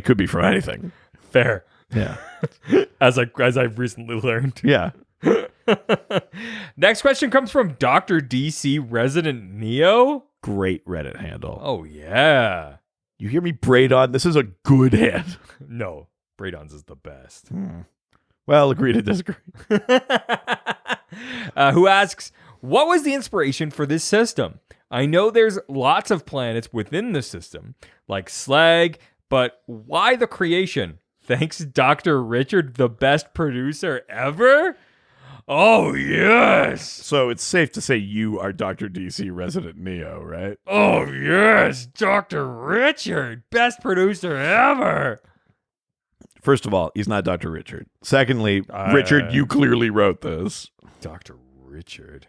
could be from anything. Fair. Yeah. As I've recently learned. Yeah. Next question comes from Dr. DC Resident Neo. Great Reddit handle. Oh, yeah. You hear me, Braydon? This is a good hit. No, Braydon's is the best. Well, agree to disagree. Who asks, what was the inspiration for this system? I know there's lots of planets within the system, like Slag, but why the creation? Thanks, Dr. Richard, the best producer ever? Oh, yes. So it's safe to say you are Dr. DC Resident Neo, right? Oh, yes, Dr. Richard, best producer ever. First of all, he's not Dr. Richard. Secondly, Richard, you clearly wrote this. Dr. Richard.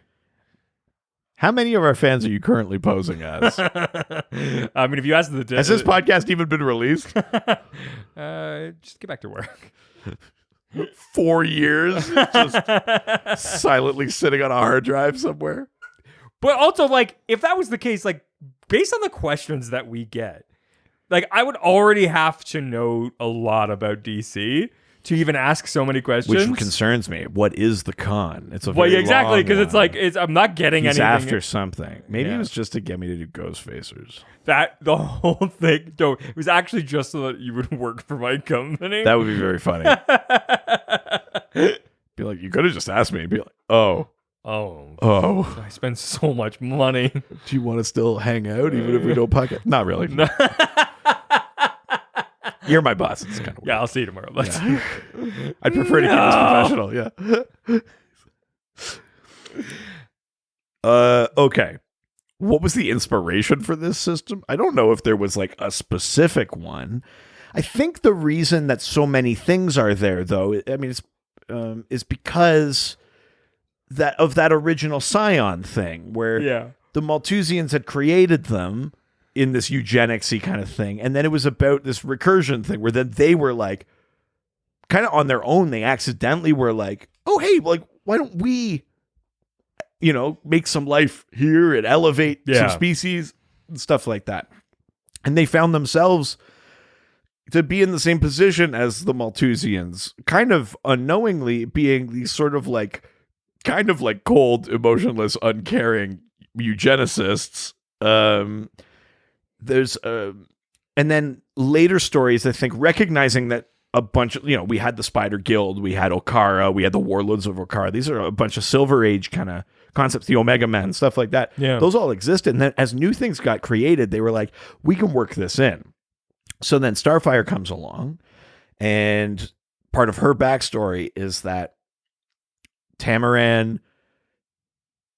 How many of our fans are you currently posing as? I mean, if you ask the... Has this podcast even been released? Just get back to work. 4 years? Just silently sitting on a hard drive somewhere? But also, like, if that was the case, like, based on the questions that we get, like, I would already have to know a lot about DC to even ask so many questions. Which concerns me. What is the con? It's a well, very exactly, because long it's like I'm not getting He's anything. after something. Maybe it was just to get me to do Ghost Facers. That the whole thing. No, it was actually just so that you would work for my company. That would be very funny. Be like, you could have just asked me. Be like, oh. I spend so much money. Do you want to still hang out even if we don't podcast? Not really. No. You're my boss. It's kind of weird. Yeah, I'll see you tomorrow. Yeah. I'd prefer to keep this professional. Yeah. Okay. What was the inspiration for this system? I don't know if there was like a specific one. I think the reason that so many things are there, though, I mean, is because that original Scion thing where the Malthusians had created them in this eugenics-y kind of thing. And then it was about this recursion thing where then they were like, kind of on their own, they accidentally were like, oh, hey, like, why don't we, make some life here and elevate some species and stuff like that. And they found themselves to be in the same position as the Malthusians, kind of unknowingly being these sort of like, kind of like cold, emotionless, uncaring eugenicists. There's and then later stories, I think, recognizing that a bunch of, we had the Spider Guild, we had Okara, we had the Warlords of Okara. These are a bunch of Silver Age kind of concepts, the Omega Men, stuff like that. Yeah. Those all existed. And then as new things got created, they were like, we can work this in. So then Starfire comes along, and part of her backstory is that Tamaran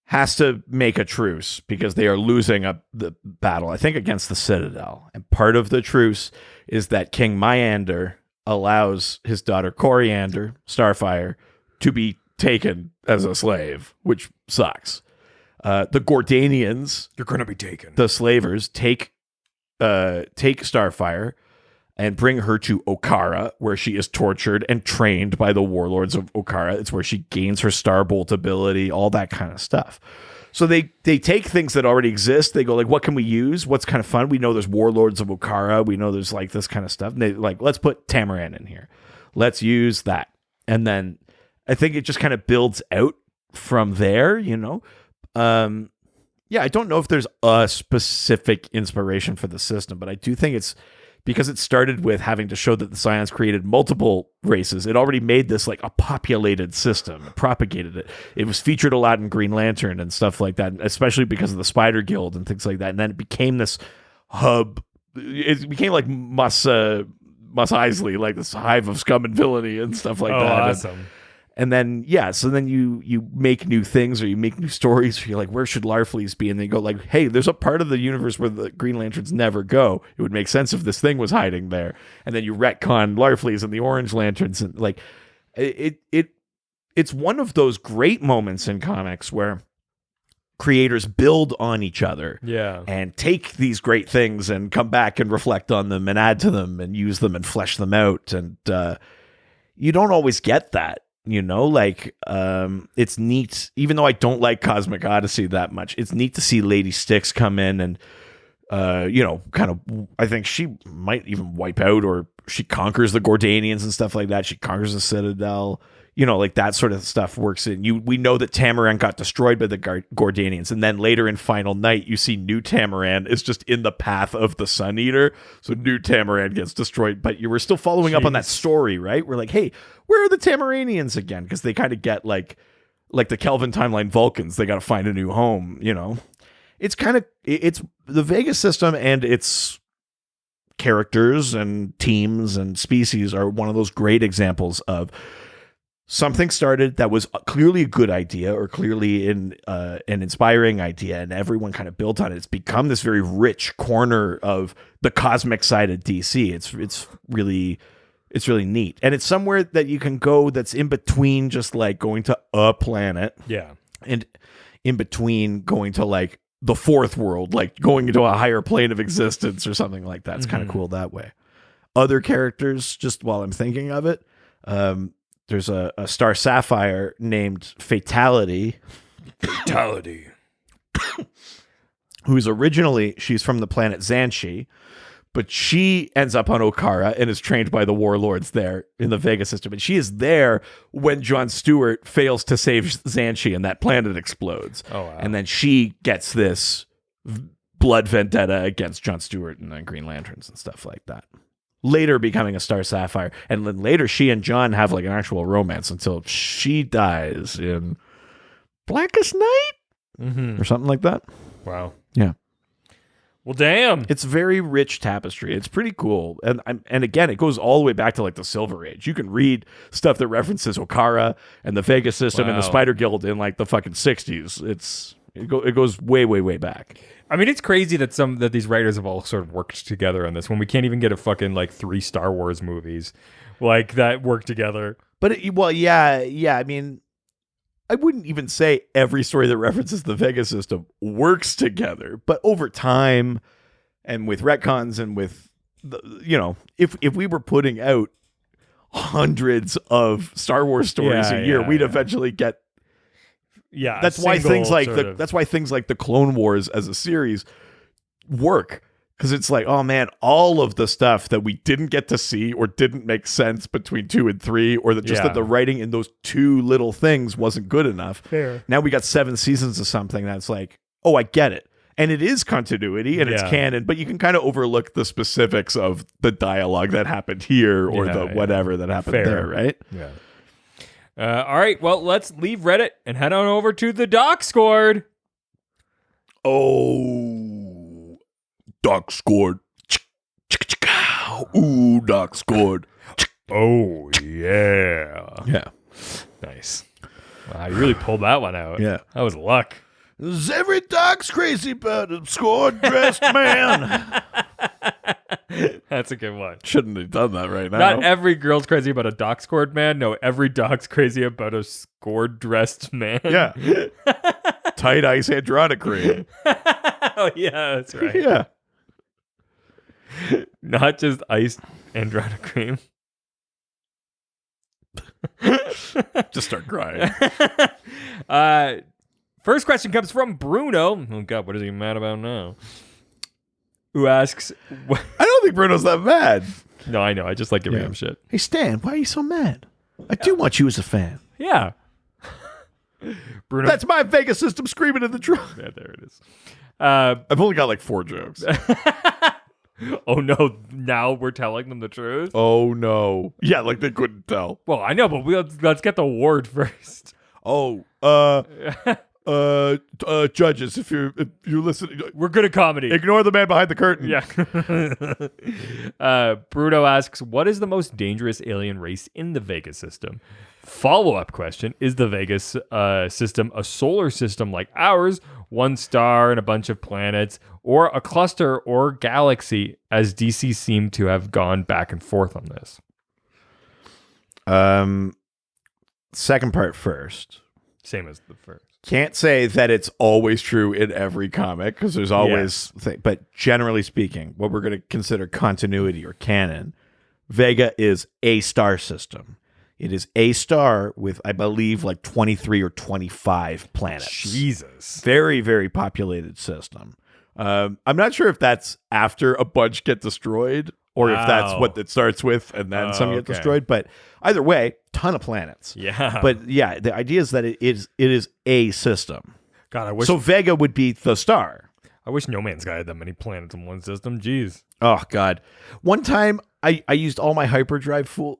has to make a truce because they are losing the battle, I think, against the Citadel. And part of the truce is that King Myander allows his daughter Coriander, Starfire, to be taken as a slave, which sucks. The Gordanians, you're going to be taken. The slavers take take Starfire and bring her to Okara, where she is tortured and trained by the warlords of Okara. It's where she gains her Starbolt ability, all that kind of stuff. So they take things that already exist. They go like, what can we use? What's kind of fun? We know there's warlords of Okara. We know there's like this kind of stuff. And they like, let's put Tamaran in here. Let's use that. And then I think it just kind of builds out from there, you know? Yeah, I don't know if there's a specific inspiration for the system, but I do think it's because it started with having to show that the Scions created multiple races. It already made this like a populated system, propagated it. It was featured a lot in Green Lantern and stuff like that, especially because of the Spider Guild and things like that. And then it became this hub. It became like Mos Eisley, like this hive of scum and villainy and stuff like that. Awesome. And then, yeah, so then you make new things or you make new stories. Or you're like, where should Larfleeze be? And they go like, hey, there's a part of the universe where the Green Lanterns never go. It would make sense if this thing was hiding there. And then you retcon Larfleeze and the Orange Lanterns. And like, it's one of those great moments in comics where creators build on each other and take these great things and come back and reflect on them and add to them and use them and flesh them out. And you don't always get that. You know, like, it's neat, even though I don't like Cosmic Odyssey that much, it's neat to see Lady Styx come in and, you know, kind of, I think she might even wipe out or she conquers the Gordanians and stuff like that. She conquers the Citadel, you know, like that sort of stuff works in. We know that Tamaran got destroyed by the Gordanians. And then later in Final Night, you see New Tamaran is just in the path of the Sun Eater. So New Tamaran gets destroyed, but you were still following up on that story, right? We're like, hey, where are the Tamaranians again? Because they kind of get like the Kelvin timeline Vulcans. They got to find a new home, you know? It's kind of, it's the Vega system and its characters and teams and species are one of those great examples of something started that was clearly a good idea or clearly an inspiring idea, and everyone kind of built on it. It's become this very rich corner of the cosmic side of DC. It's really neat. And it's somewhere that you can go that's in between just like going to a planet. Yeah. And in between going to like the fourth world, like going into a higher plane of existence or something like that. It's kind of cool that way. Other characters, just while I'm thinking of it, there's a Star Sapphire named Fatality. Who's originally, she's from the planet Xanshi, but she ends up on Okara and is trained by the warlords there in the Vega system. And she is there when Jon Stewart fails to save Xanshi and that planet explodes. Oh, wow. And then she gets this blood vendetta against Jon Stewart and the Green Lanterns and stuff like that. Later becoming a Star Sapphire. And then later she and Jon have like an actual romance until she dies in Blackest Night or something like that. Wow. Yeah. Well, damn. It's very rich tapestry. It's pretty cool. And again, it goes all the way back to like the Silver Age. You can read stuff that references Okara and the Vega system and the Spider Guild in like the fucking 60s. It goes way, way, way back. I mean, it's crazy that these writers have all sort of worked together on this when we can't even get a fucking like 3 Star Wars movies like that work together. But yeah. I mean, I wouldn't even say every story that references the Vega system works together, but over time and with retcons and with if we were putting out hundreds of Star Wars stories a year, we'd eventually get. Yeah, that's why things like the Clone Wars as a series work, because it's like, oh man, all of the stuff that we didn't get to see or didn't make sense between 2 and 3, or that the writing in those 2 little things wasn't good enough. Fair. Now we got 7 seasons of something that's like, oh, I get it, and it is continuity and it's canon, but you can kind of overlook the specifics of the dialogue that happened here or whatever that happened there, right? Yeah. All right, well, let's leave Reddit and head on over to the Doc Scored. Oh, Doc Scored. Ooh, Doc Scored. Oh, yeah. Yeah. Nice. Wow, you really pulled that one out. Yeah. That was luck. Every dog's crazy about a scored-dressed man. That's a good one. Shouldn't have done that right now. Not every girl's crazy about a doc scored man. No, every dog's crazy about a scored dressed man. Yeah. Tight ice andronic cream. Oh, yeah, that's right. Yeah. Not just iced andronic cream. Just start crying. First question comes from Bruno. Oh God, what is he mad about now? Who asks? I don't think Bruno's that mad. No, I know. I just like giving him shit. Hey Stan, why are you so mad? I do want you as a fan. Yeah. Bruno. That's my Vega system screaming in the truck. Yeah, there it is. I've only got like 4 jokes. Oh no! Now we're telling them the truth. Oh no! Yeah, like they couldn't tell. Well, I know, but let's get the award first. Oh, judges, if you're listening, we're good at comedy. Ignore the man behind the curtain. Yeah. Bruno asks, "What is the most dangerous alien race in the Vega system?" Follow-up question: Is the Vega system a solar system like ours, one star and a bunch of planets, or a cluster or galaxy? As DC seem to have gone back and forth on this. Second part first. Same as the first. Can't say that it's always true in every comic because there's always but generally speaking, what we're going to consider continuity or canon, Vega is a star system. It is a star with, I believe, like 23 or 25 planets. Jesus. Very, very populated system. I'm not sure if that's after a bunch get destroyed or if that's what it starts with and then some get destroyed. But either way, ton of planets. Yeah. But yeah, the idea is that it is a system. God, I wish. So Vega would be the star. I wish No Man's Sky had that many planets in one system. Jeez. Oh, God. One time, I used all my hyperdrive fuel.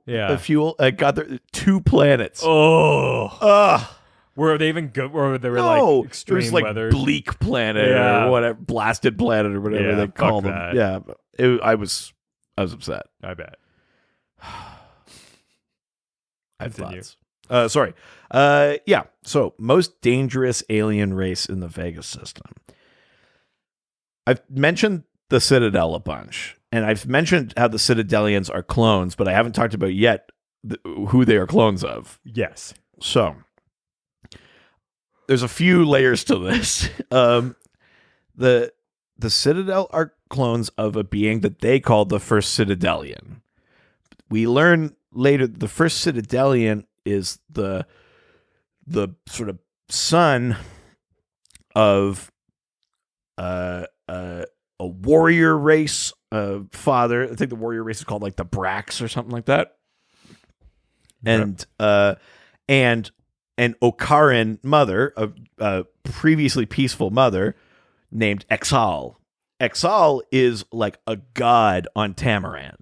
I got there 2 planets. Oh. Were they even good? Or they were like extreme it was like weather? bleak planet or whatever, blasted planet or whatever they call them. That. Yeah. I was upset. I bet. I have thoughts. Sorry. Yeah. So, most dangerous alien race in the Vega system. I've mentioned the Citadel a bunch, and I've mentioned how the Citadelians are clones, but I haven't talked about yet who they are clones of. Yes. So, there's a few layers to this. The Citadel are clones of a being that they call the first Citadelian. We learn later the first Citadelian is the sort of son of a warrior race father. I think the warrior race is called like the Brax or something like that. And an Okaran mother, a previously peaceful mother named Exal. Exal is like a god on Tamaran.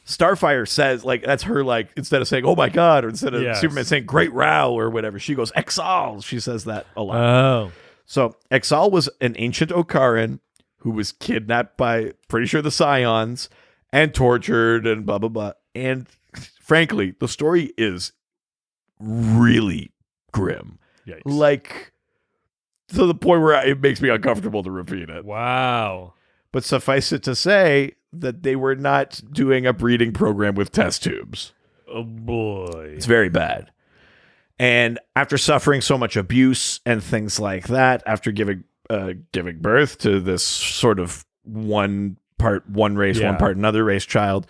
Starfire says, like, that's her, like, instead of saying, oh my God, or instead of Superman saying great Rao or whatever, she goes, Exal. She says that a lot. Oh. So Exal was an ancient Okaran who was kidnapped by, pretty sure, the Scions and tortured and blah, blah, blah. And frankly, the story is really grim. Yikes. Like, to the point where it makes me uncomfortable to repeat it. Wow. But suffice it to say that they were not doing a breeding program with test tubes. Oh, boy. It's very bad. And after suffering so much abuse and things like that, after giving birth to this sort of one part one race, one part another race child,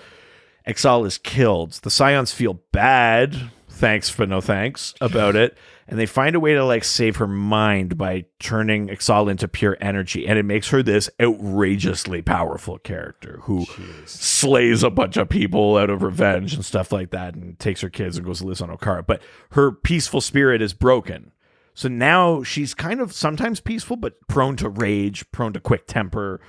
Exal is killed. The Scions feel bad, thanks but no thanks, about it. And they find a way to like save her mind by turning Exal into pure energy. And it makes her this outrageously powerful character who slays a bunch of people out of revenge and stuff like that and takes her kids and goes to live on Okara. But her peaceful spirit is broken. So now she's kind of sometimes peaceful, but prone to rage, prone to quick temper,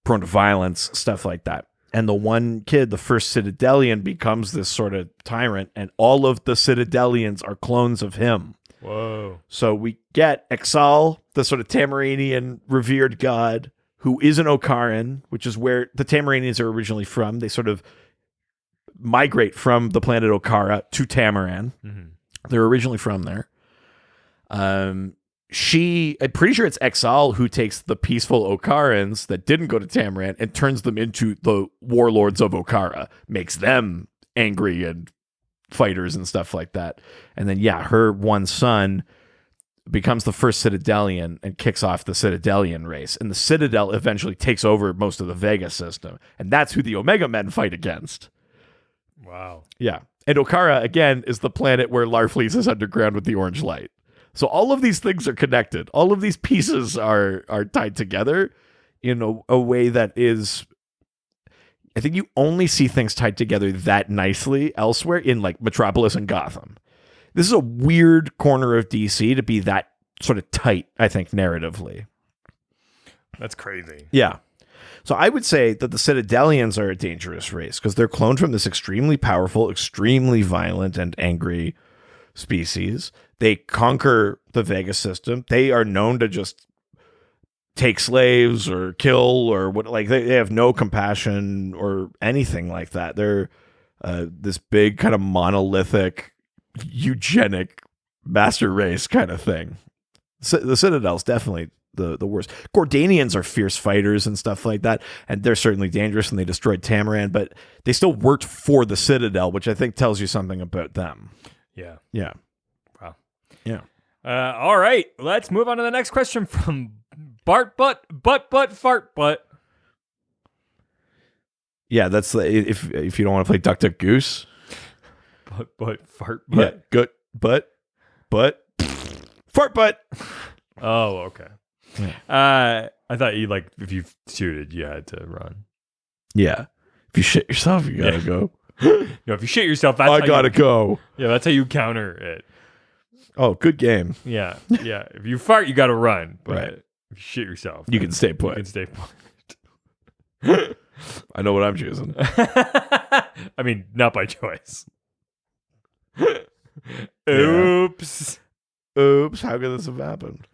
prone to violence, stuff like that. And the one kid, the first Citadelian, becomes this sort of tyrant, and all of the Citadelians are clones of him. Whoa. So we get Exal, the sort of Tamaranian revered god, who is an Okaran, which is where the Tamaranians are originally from. They sort of migrate from the planet Okara to Tamaran. Mm-hmm. They're originally from there. I'm pretty sure it's Exal who takes the peaceful Okarans that didn't go to Tamaran and turns them into the warlords of Okara, makes them angry and fighters and stuff like that. And then, her one son becomes the first Citadelian and kicks off the Citadelian race. And the Citadel eventually takes over most of the Vega system. And that's who the Omega Men fight against. Wow. Yeah. And Okara, again, is the planet where Larfleeze is underground with the orange light. So all of these things are connected. All of these pieces are tied together in a way that is... I think you only see things tied together that nicely elsewhere in like Metropolis and Gotham. This is a weird corner of DC to be that sort of tight, I think, narratively. That's crazy. Yeah. So I would say that the Citadelians are a dangerous race because they're cloned from this extremely powerful, extremely violent, and angry species. They conquer the Vega system. They are known to just take slaves or kill or what, like they have no compassion or anything like that. They're this big kind of monolithic, eugenic master race kind of thing. The Citadel's definitely the worst. Gordanians are fierce fighters and stuff like that, and they're certainly dangerous, and they destroyed Tamaran, but they still worked for the Citadel, which I think tells you something about them. Yeah. Yeah. Wow. Yeah. All right. Let's move on to the next question from Bart Fart Butt. Yeah, that's if you don't want to play Duck Duck Goose. Fart Butt. Yeah, good but fart butt. Oh, okay. Yeah. I thought you like if you shooted, you had to run. Yeah. If you shit yourself, you gotta go. No, if you shit yourself, that's I gotta go. Yeah, that's how you counter it. Oh, good game. Yeah. Yeah. If you fart, you gotta run. But Right. if you shit yourself, You can stay put. You can stay put. I know what I'm choosing. I mean, not by choice. Oops. Oops, how could this have happened?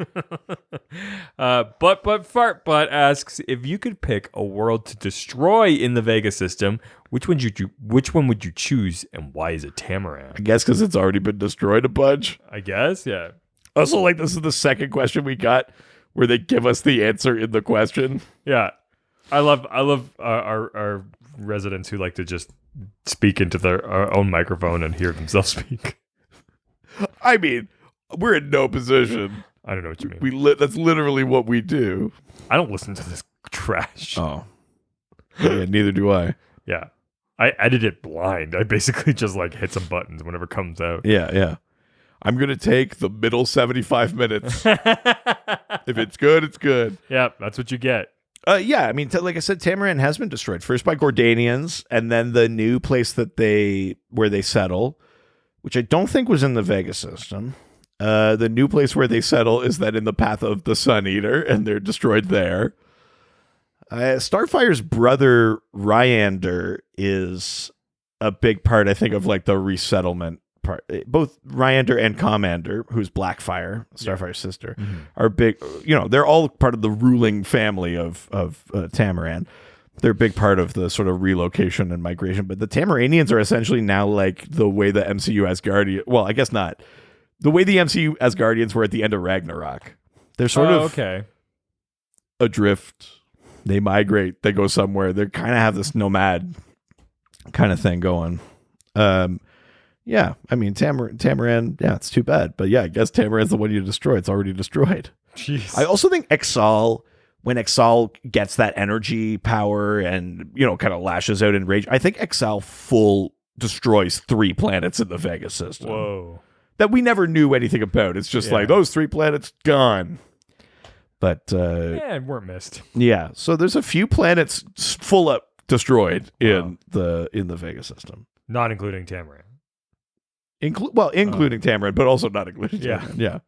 But Fart Butt asks, if you could pick a world to destroy in the Vega system, which one would you choose, and why is it Tamaran? I guess because it's already been destroyed a bunch. I guess, yeah. Also, like, this is the second question we got where they give us the answer in the question. Yeah. I love our residents who like to just speak into their own microphone and hear themselves speak. I mean, we're in no position. I don't know what you mean. That's literally what we do. I don't listen to this trash. Oh. Yeah, neither do I. Yeah. I edit it blind. I basically just like hit some buttons whenever it comes out. Yeah, yeah. I'm going to take the middle 75 minutes. If it's good, it's good. Yeah, that's what you get. Yeah, I mean, like I said, Tamaran has been destroyed. First by Gordanians, and then the new place where they settle, which I don't think was in the Vega system. The new place where they settle is then in the path of the Sun Eater, and they're destroyed there. Starfire's brother, Ryander, is a big part, I think, of like the resettlement part. Both Ryander and Commander, who's Blackfire, Starfire's sister, are big. You know, they're all part of the ruling family of Tamaran. They're a big part of the sort of relocation and migration. But the Tamaranians are essentially now like the way the MCU Asgardians. Well, I guess not. The way the MCU Asgardians were at the end of Ragnarok. They're sort of adrift. They migrate. They go somewhere. They kind of have this nomad kind of thing going. Yeah, I mean, Tamaran, yeah, it's too bad. But yeah, I guess Tamaran's the one you destroy. It's already destroyed. Jeez. I also think Exal, when Exal gets that energy power and, you know, kind of lashes out in rage, I think Exal full destroys 3 planets in the Vega system. Whoa. That we never knew anything about. It's just like, those 3 planets gone. But yeah, weren't missed. Yeah, so there's a few planets full up destroyed in the Vega system, not including Tamaran. Including Tamaran, but also not including Tamaran. Yeah.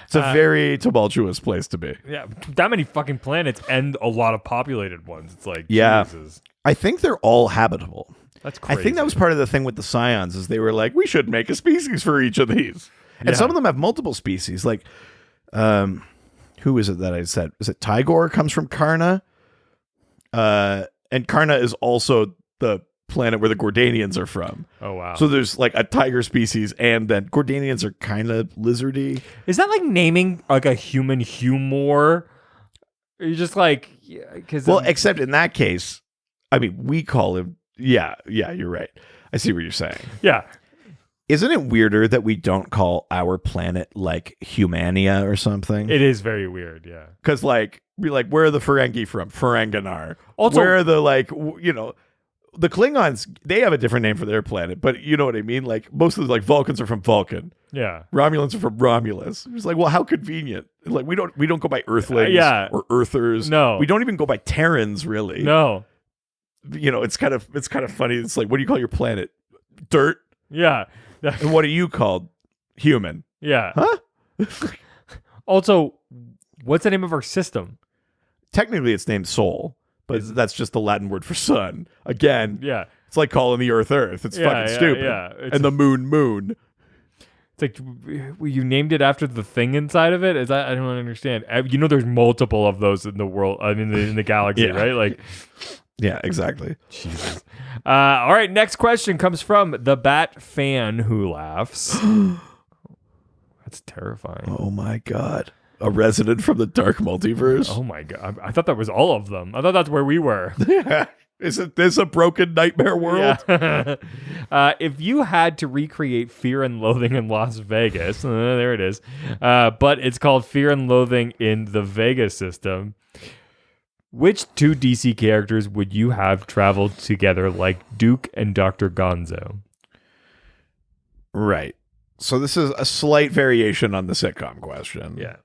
It's a very tumultuous place to be. Yeah, that many fucking planets and a lot of populated ones. It's like, Jesus. I think they're all habitable. That's crazy. I think that was part of the thing with the Scions is they were like, we should make a species for each of these. And some of them have multiple species. Like, who is it that I said? Is it Tigor comes from Karna? And Karna is also the planet where the Gordanians are from. Oh, wow. So there's like a tiger species, and then Gordanians are kind of lizardy. Is that like naming like a human humor? Are you just like, except in that case, I mean, we call him. Yeah, you're right. I see what you're saying. Yeah. Isn't it weirder that we don't call our planet like Humania or something? It is very weird, yeah. Because be like, where are the Ferengi from? Ferenginar. Also, where are the the Klingons? They have a different name for their planet, but you know what I mean. Like most of the Vulcans are from Vulcan. Yeah. Romulans are from Romulus. It's like, well, how convenient. Like we don't go by Earthlings or Earthers. No, we don't even go by Terrans really. No. It's kind of funny. It's like, what do you call your planet? Dirt. Yeah. And what are you called? Human. Yeah. Huh? Also, what's the name of our system? Technically, it's named Sol, but that's just the Latin word for sun. Again, yeah, it's like calling the Earth Earth. It's fucking stupid. Yeah. And the moon moon. It's like you named it after the thing inside of it. I don't understand. There's multiple of those in the world. I mean, in the galaxy, right? Like, yeah, exactly. Jesus. All right, next question comes from the Bat Fan Who Laughs. That's terrifying. Oh my God. A resident from the dark multiverse? Oh my God. I thought that was all of them. I thought that's where we were. Yeah. Isn't this a broken nightmare world? Yeah. If you had to recreate Fear and Loathing in Las Vegas, there it is, but it's called Fear and Loathing in the Vega system, which two DC characters would you have traveled together like Duke and Dr. Gonzo? Right. So this is a slight variation on the sitcom question. Yeah.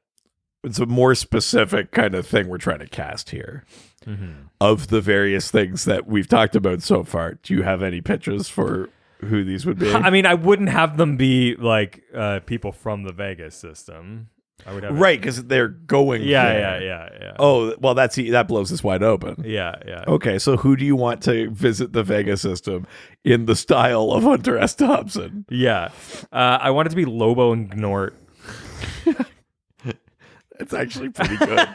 It's a more specific kind of thing we're trying to cast here. Mm-hmm. Of the various things that we've talked about so far, do you have any pitches for who these would be? I mean, I wouldn't have them be like people from the Vegas system. I would have because they're going there. Yeah. Oh, well, that blows this wide open. Yeah. Okay, so who do you want to visit the Vega system in the style of Hunter S. Thompson? Yeah. I want it to be Lobo and Gnort. It's actually pretty good.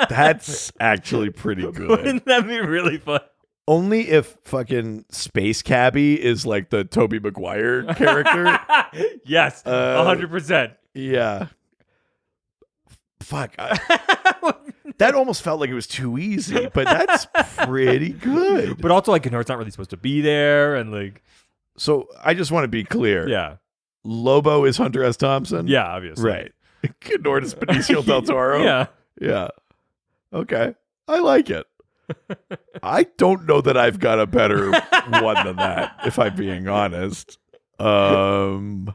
That's actually pretty good. Wouldn't that be really fun? Only if fucking Space Cabbie is like the Tobey Maguire character. Yes, 100%. Yeah. Fuck. That almost felt like it was too easy, but that's pretty good. But also, like, Gnort's not really supposed to be there, and like. So I just want to be clear. Yeah. Lobo is Hunter S. Thompson. Yeah, obviously. Right. Condor is Benicio del Toro. Yeah. Yeah. Okay. I like it. I don't know that I've got a better one than that, if I'm being honest. I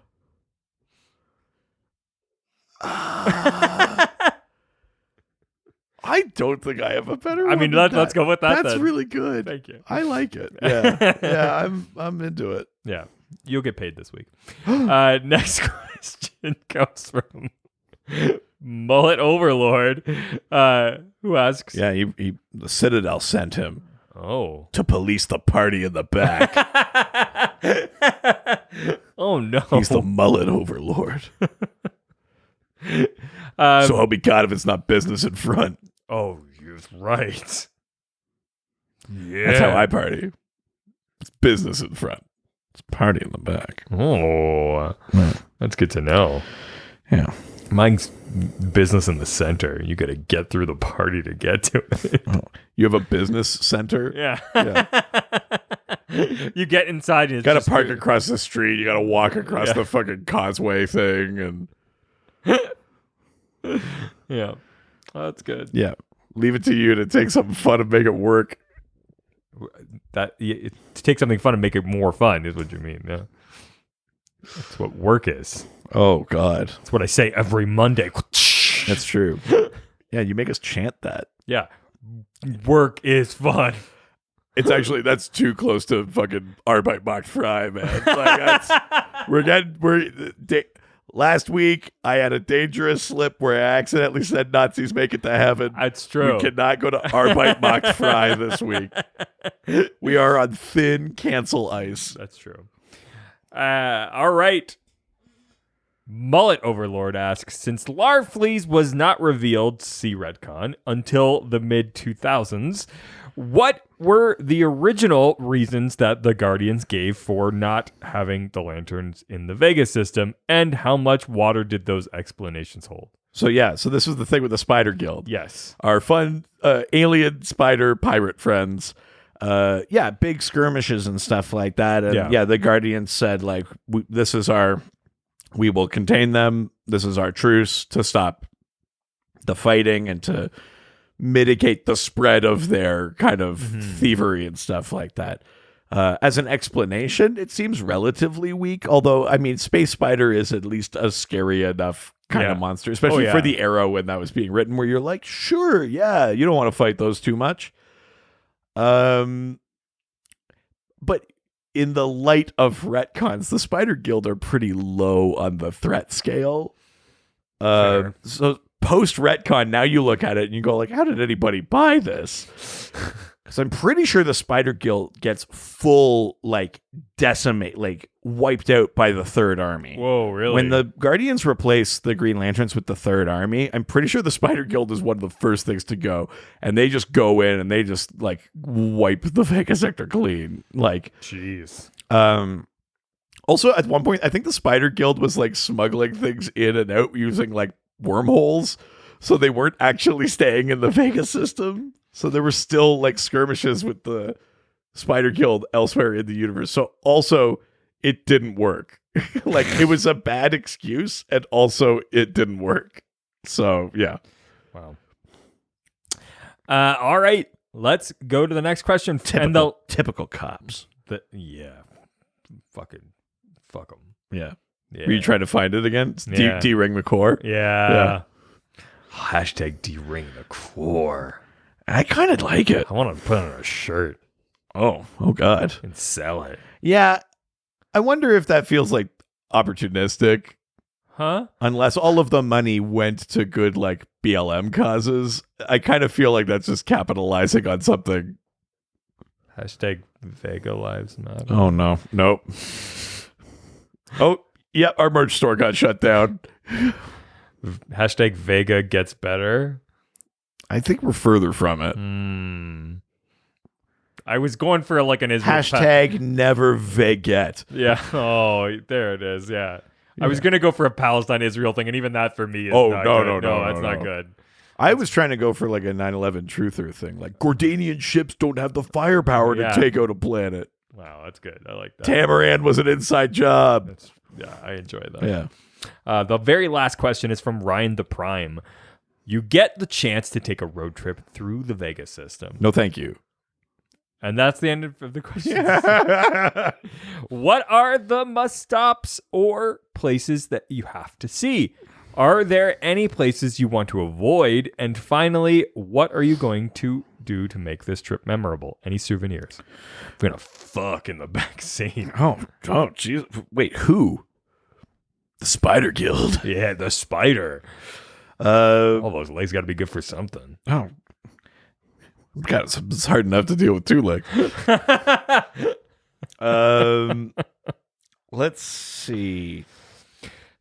don't think I have a better one. I mean, let's go with that. That's then. really good. Thank you. I like it. Yeah. I'm into it. Yeah. You'll get paid this week. Next question comes from Mullet Overlord, who asks... Yeah, the Citadel sent him. Oh. To police the party in the back. Oh, no. He's the Mullet Overlord. So help me God if it's not business in front. Oh, you're right. Yeah. That's how I party. It's business in front. It's party in the back. Oh, that's good to know. Yeah. Mine's business in the center. You got to get through the party to get to it. Oh, you have a business center? Yeah. You get inside and it's got to park across the street. You got to walk across the fucking causeway thing. And yeah. Oh, that's good. Yeah. Leave it to you to take something fun and make it work. To take something fun and make it more fun is what you mean. Yeah. That's what work is. Oh, God. That's what I say every Monday. That's true. Yeah, you make us chant that. Yeah. Work is fun. It's actually, that's too close to fucking Arbeit macht frei, man. Like, last week, I had a dangerous slip where I accidentally said Nazis make it to heaven. That's true. We cannot go to Arbeit macht frei this week. We are on thin cancel ice. That's true. All right. Mullet Overlord asks, since Larfleeze was not revealed, see Redcon, until the mid-2000s, what were the original reasons that the Guardians gave for not having the lanterns in the Vega system, and how much water did those explanations hold? So this was the thing with the Spider Guild. Yes. Our fun alien spider pirate friends big skirmishes and stuff like that. And the Guardians said, like, we will contain them. This is our truce to stop the fighting and to mitigate the spread of their kind of thievery and stuff like that. As an explanation, it seems relatively weak, although, I mean, Space Spider is at least a scary enough kind of monster, especially for the era when that was being written, where you're like, sure, yeah, you don't want to fight those too much. But in the light of retcons, the Spider Guild are pretty low on the threat scale. So post retcon, now you look at it and you go like, how did anybody buy this? Because I'm pretty sure the Spider Guild gets full, like, wiped out by the Third Army. Whoa, really? When the Guardians replace the Green Lanterns with the Third Army, I'm pretty sure the Spider Guild is one of the first things to go. And they just go in and they just, like, wipe the Vega sector clean. Like, jeez. Also, at one point, I think the Spider Guild was, like, smuggling things in and out using, like, wormholes. So they weren't actually staying in the Vega system. So there were still, like, skirmishes with the Spider Guild elsewhere in the universe. So also, it didn't work. Like, it was a bad excuse, and also it didn't work. So, yeah. Wow. All right. Let's go to the next question. Typical cops. Fuck them. Yeah. Were you trying to find it again? D-Ring McCore? Yeah. Hashtag D-Ring McCore. I kind of like it. I want to put it on a shirt. Oh God. And sell it. Yeah. I wonder if that feels like opportunistic. Huh? Unless all of the money went to good, like, BLM causes. I kind of feel like that's just capitalizing on something. Hashtag Vega Lives Matter. Oh, no. Nope. Oh, yeah. Our merch store got shut down. Hashtag Vega gets better. I think we're further from it. I was going for like an Israel. Hashtag never Veget. Yeah. Oh, there it is. Yeah. I was going to go for a Palestine-Israel thing, and even that for me is no, that's not good. I was trying to go for like a 9/11 truther thing. Like, Gordanian ships don't have the firepower to take out a planet. Wow, that's good. I like that. Tamaran was an inside job. I enjoy that. Yeah. The very last question is from Ryan the Prime. You get the chance to take a road trip through the Vega system. No, thank you. And that's the end of the question. What are the must-stops or places that you have to see? Are there any places you want to avoid? And finally, what are you going to do to make this trip memorable? Any souvenirs? I'm going to fuck in the back seat. Oh, jeez. Wait, who? The Spider Guild. Yeah, the spider. All those legs got to be good for something. Oh, God, it's hard enough to deal with two legs. Let's see.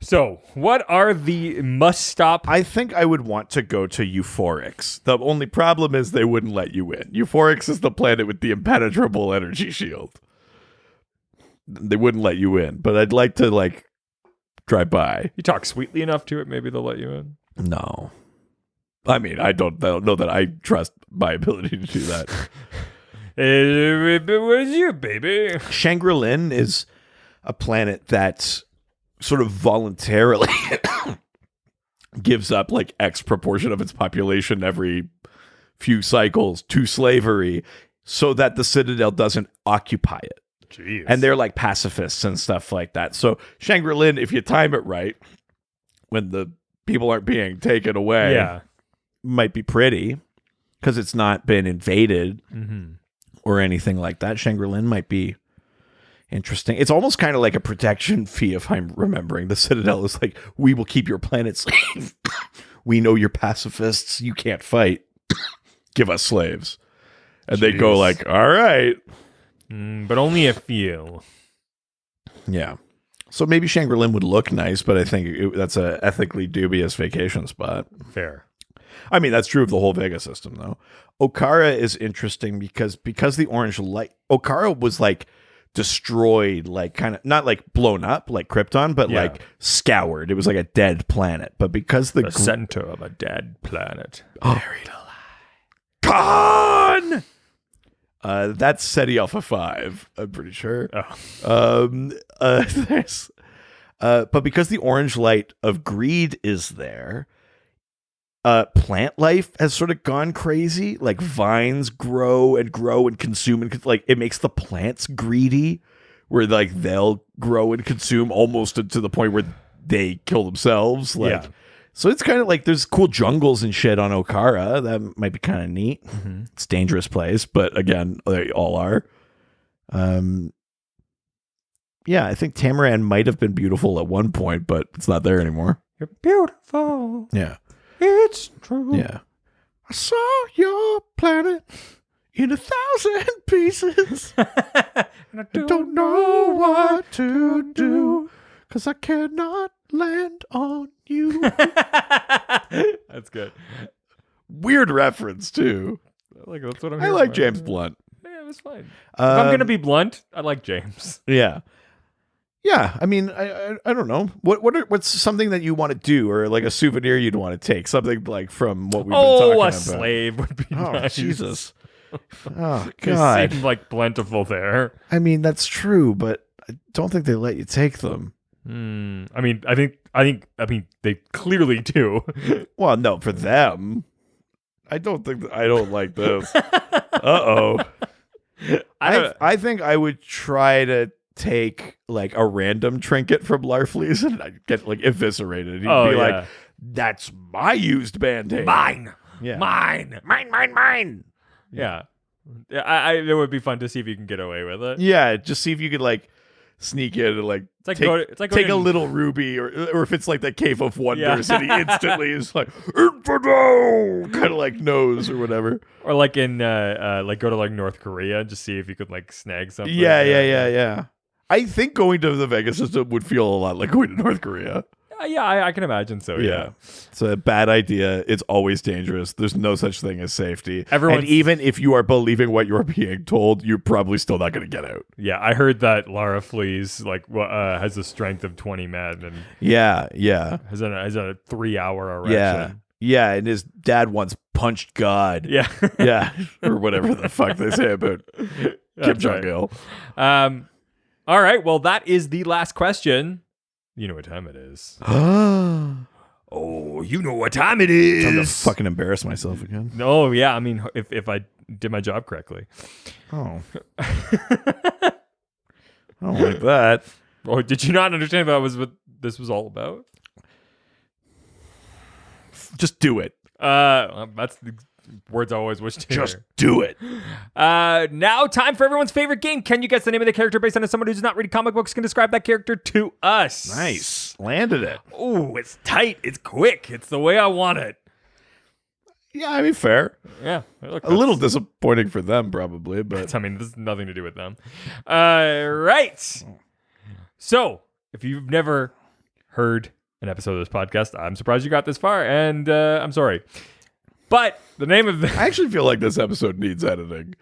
So, what are the must-stop? I think I would want to go to Euphorix. The only problem is they wouldn't let you in. Euphorix is the planet with the impenetrable energy shield. They wouldn't let you in, but I'd like to, like, drive by. You talk sweetly enough to it, maybe they'll let you in. No. I mean, I don't know that I trust my ability to do that. Where's you, baby? Shangri-Lin is a planet that sort of voluntarily gives up like X proportion of its population every few cycles to slavery so that the Citadel doesn't occupy it. Jeez. And they're like pacifists and stuff like that. So Shangri-Lin, if you time it right, when the people aren't being taken away, might be pretty because it's not been invaded or anything like that. Shangri-Lin might be interesting. It's almost kind of like a protection fee, if I'm remembering. The Citadel is like, we will keep your planet safe. We know you're pacifists. You can't fight. Give us slaves. And they go like, all right. But only a few. Yeah. So maybe Shangri-Lin would look nice, but I think that's a ethically dubious vacation spot. Fair. I mean, that's true of the whole Vega system, though. Okara is interesting because the orange light... Okara was like destroyed, like kind of not like blown up like Krypton, but like scoured. It was like a dead planet. But because the center of a dead planet, buried alive, gone. That's SETI Alpha 5, I'm pretty sure. There's, but because the orange light of greed is there, plant life has sort of gone crazy. Like vines grow and consume, and like it makes the plants greedy, where like they'll grow and consume almost to the point where they kill themselves. Like, so it's kind of like there's cool jungles and shit on Okara. That might be kind of neat. Mm-hmm. It's a dangerous place, but again, they all are. Yeah, I think Tamaran might have been beautiful at one point, but it's not there anymore. You're beautiful. Yeah. It's true. Yeah. I saw your planet in 1,000 pieces. And I don't know what to do, 'cause I cannot land on you. That's good. Weird reference, too. That's what I'm I here like for. James Blunt. Yeah, that's fine. If I'm going to be blunt, I like James. Yeah. Yeah, I mean, I don't know. What's something that you want to do, or like a souvenir you'd want to take? Something like from what we've been talking about. A slave would be nice. Jesus. Oh, God. It seemed like plentiful there. I mean, that's true, but I don't think they let you take them. I mean, I think they clearly do. Well, no, for them. I don't like this. Uh-oh. I think I would try to take like a random trinket from Larfleeze and I'd get like eviscerated. He'd be like, that's my used band-aid. Mine. Yeah. Mine. Yeah. It would be fun to see if you can get away with it. Yeah, just see if you could like sneak in and like take a little ruby, or if it's like the Cave of Wonders and he instantly is like infidel, kind of like knows or whatever. Or like in like go to like North Korea and just see if you could like snag something. Yeah. I think going to the Vega system would feel a lot like going to North Korea. Yeah, I can imagine so. Yeah, it's a bad idea. It's always dangerous. There's no such thing as safety. And even if you are believing what you're being told, you're probably still not going to get out. Yeah, I heard that Lara Flees like has the strength of 20 men, and yeah, has a 3-hour erection. Yeah, and his dad once punched God. Yeah, or whatever the fuck they say about Kim Jong-il. All right, well, that is the last question. You know what time it is. Oh, you know what time it is. Time to fucking embarrass myself again. No, yeah, I mean, if I did my job correctly. Oh. I don't like that. Oh, did you not understand what this was all about? Just do it. That's the words I always wish to hear. Just do it. Now, time for everyone's favorite game. Can you guess the name of the character based on someone who's not reading comic books can describe that character to us? Nice. Landed it. Ooh, it's tight. It's quick. It's the way I want it. Yeah, I mean, fair. Yeah. Look, a little disappointing for them, probably, but I mean, this has nothing to do with them. Right. So, if you've never heard an episode of this podcast, I'm surprised you got this far, and I'm sorry. But the name of I actually feel like this episode needs editing.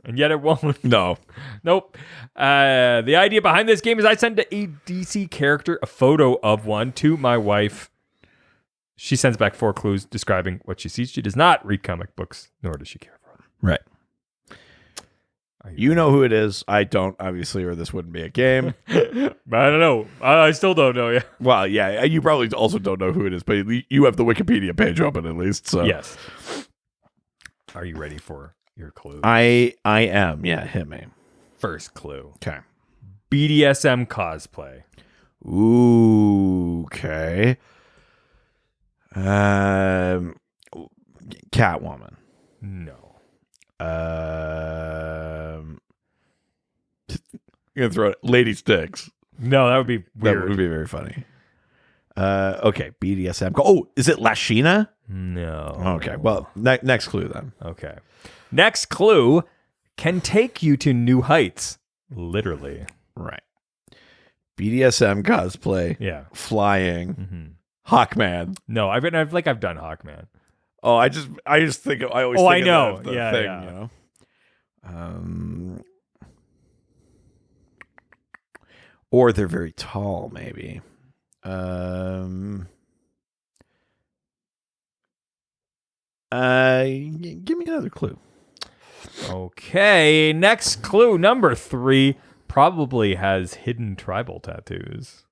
And yet it won't. No. Nope. The idea behind this game is I send a DC character a photo of one to my wife. She sends back 4 clues describing what she sees. She does not read comic books, nor does she care for them. Right. You know who it is. I don't, obviously, or this wouldn't be a game. I don't know. I still don't know. Yeah. Well, yeah. You probably also don't know who it is, but you have the Wikipedia page open at least. So yes. Are you ready for your clue? I am. Yeah, hit me. First clue. Okay. BDSM cosplay. Ooh. Okay. Catwoman. No. You're gonna throw it. Lady Sticks. No, that would be weird. That would be very funny. Okay, BDSM. Oh, is it Lashina? No. Okay, well, next clue then. Okay. Next clue can take you to new heights. Literally. Right. BDSM cosplay. Yeah. Flying. Mm-hmm. Hawkman. No, I've done Hawkman. Oh, I just think I always. Oh, think I know. Of the yeah, thing, yeah. You know. Or they're very tall, maybe. Give me another clue. Okay, next clue, number 3, probably has hidden tribal tattoos.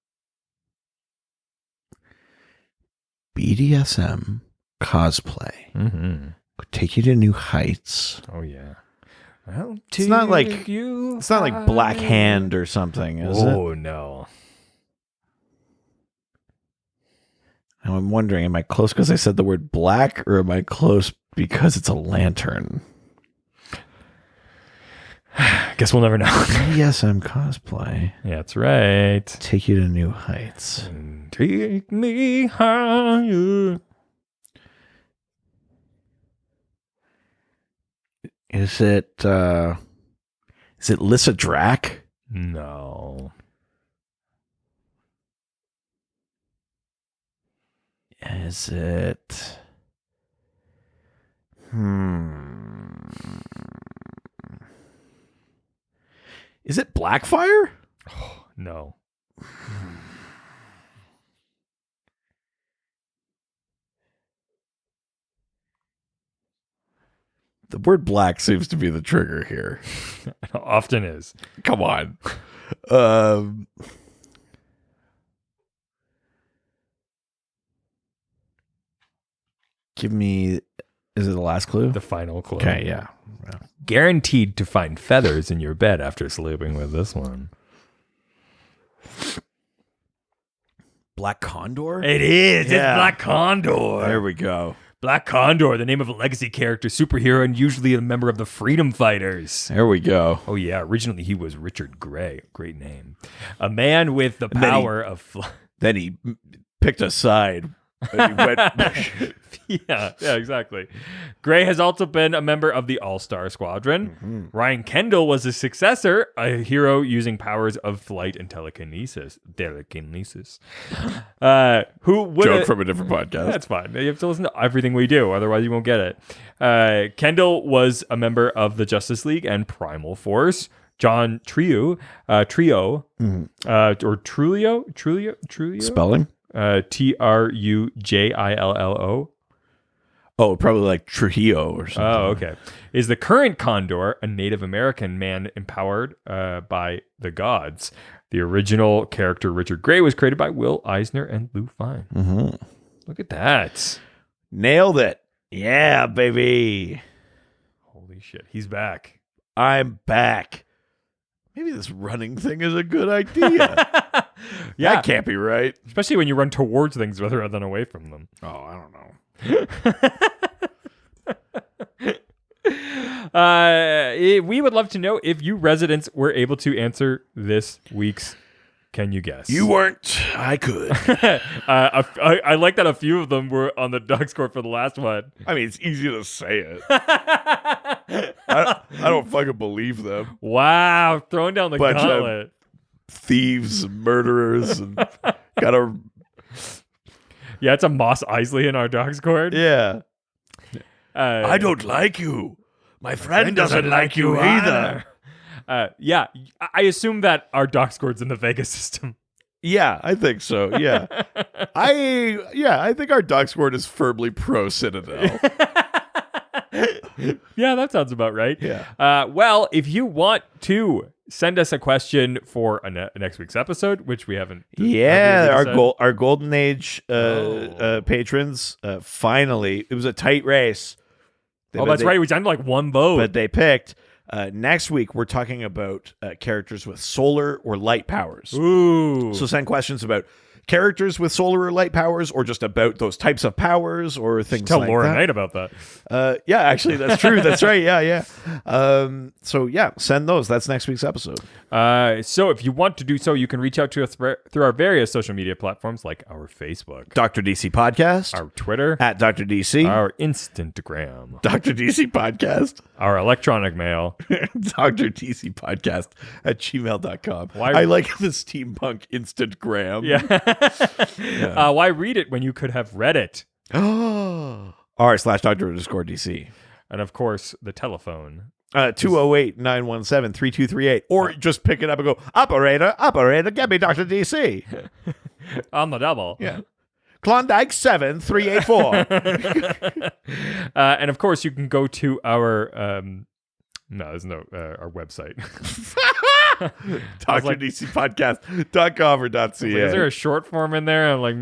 BDSM cosplay. Mm-hmm. Could take you to new heights. Oh, yeah. It's not like Black Hand or something, is it? Oh, no. Now I'm wondering, am I close because I said the word black, or am I close because it's a lantern? Guess we'll never know. BDSM cosplay. Yeah, that's right. Take you to new heights. Take me higher. Is it Lissa Drac? No. Is it Is it Blackfire? Oh, no. The word black seems to be the trigger here. It often is. Come on. Give me, is it the last clue? The final clue. Okay, yeah. Guaranteed to find feathers in your bed after sleeping with this one. Black Condor? It is. Yeah. It's Black Condor. There we go. Black Condor, the name of a legacy character, superhero, and usually a member of the Freedom Fighters. There we go. Oh, yeah. Originally, he was Richard Gray. Great name. A man with the power of flight. Then he picked a side. And he went yeah, exactly. Gray has also been a member of the All-Star Squadron. Mm-hmm. Ryan Kendall was his successor, a hero using powers of flight and telekinesis. Who would joke from a different podcast. That's fine. You have to listen to everything we do, otherwise you won't get it. Kendall was a member of the Justice League and Primal Force. John Trio, or Trulio? Spelling? Trujillo. Oh, probably like Trujillo or something. Oh, okay. Is the current Condor a Native American man empowered by the gods? The original character Richard Gray was created by Will Eisner and Lou Fine. Mm-hmm. Look at that. Nailed it. Yeah, baby. Holy shit. He's back. I'm back. Maybe this running thing is a good idea. Yeah. That can't be right. Especially when you run towards things rather than away from them. Oh, I don't know. We would love to know if you residents were able to answer this week's Can You Guess? You weren't. I could. I like that a few of them were on the dog score for the last one. I mean, it's easy to say it. I don't fucking believe them. Wow, throwing down the Bunch of gauntlet. Thieves and murderers and gotta. Yeah, it's a Moss Isley in our dog score. Yeah. I don't like you. My friend doesn't like you either. Yeah, I assume that our dog score's in the Vega system. Yeah, I think so. Yeah. I think our dog squad is firmly pro Citadel. Yeah, that sounds about right. Yeah. Well, if you want to send us a question for next week's episode, which we haven't. Our Golden Age patrons finally. It was a tight race. That's right. We done like one vote, but they picked. Next week, we're talking about characters with solar or light powers. Ooh. So send questions about characters with solar or light powers, or just about those types of powers, or things like that. Tell Laura Knight about that. Yeah, actually, that's true. That's right. Yeah. So yeah, send those. That's next week's episode. So if you want to do so, you can reach out to us through our various social media platforms, like our Facebook, Dr. DC Podcast, our Twitter, at Dr. DC, our Instagram, Dr. DC Podcast, our electronic mail, Dr. DC Podcast at gmail.com. Why? I like the steampunk Instagram. Yeah. Why read it when you could have read it? r/Dr_DC. And of course, the telephone. 208-917-3238. Or just pick it up and go, operator, get me Dr. DC. On the double. Yeah. Klondike 7384. And of course, you can go to our No, there's no our website. DrDCpodcast.com or .ca. Is there a short form in there? I'm like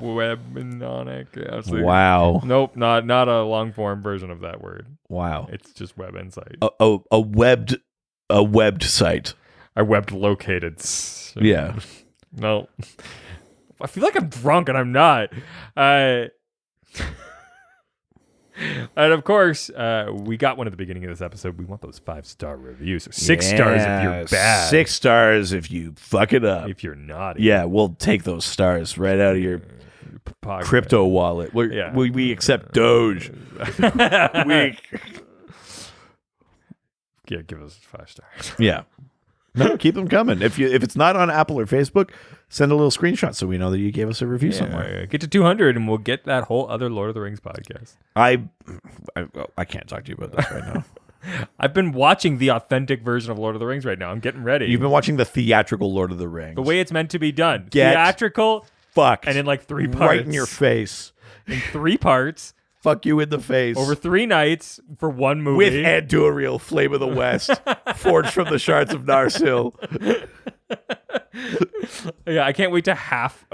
webinonic. I was like, Wow. Nope, not a long form version of that word. Wow. It's just web insight. A webbed site. I webbed located. Yeah. No. I feel like I'm drunk and I'm not. And of course, we got one at the beginning of this episode. We want those 5-star reviews. So 6 stars if you're bad. 6 stars if you fuck it up. If you're naughty. Yeah, we'll take those stars right out of your crypto wallet. We accept Doge. Yeah, give us 5 stars. Yeah. No, keep them coming. If it's not on Apple or Facebook, send a little screenshot so we know that you gave us a review somewhere. Get to 200 and we'll get that whole other Lord of the Rings podcast. I can't talk to you about this right now. I've been watching the authentic version of Lord of the Rings right now. I'm getting ready. You've been watching the theatrical Lord of the Rings. The way it's meant to be done. Get theatrical. Fucked. And in like 3 parts. Right in your face. In 3 parts. Fuck you in the face. Over 3 nights for one movie. With Andúril, Flame of the West, forged from the shards of Narsil. Yeah, I can't wait to half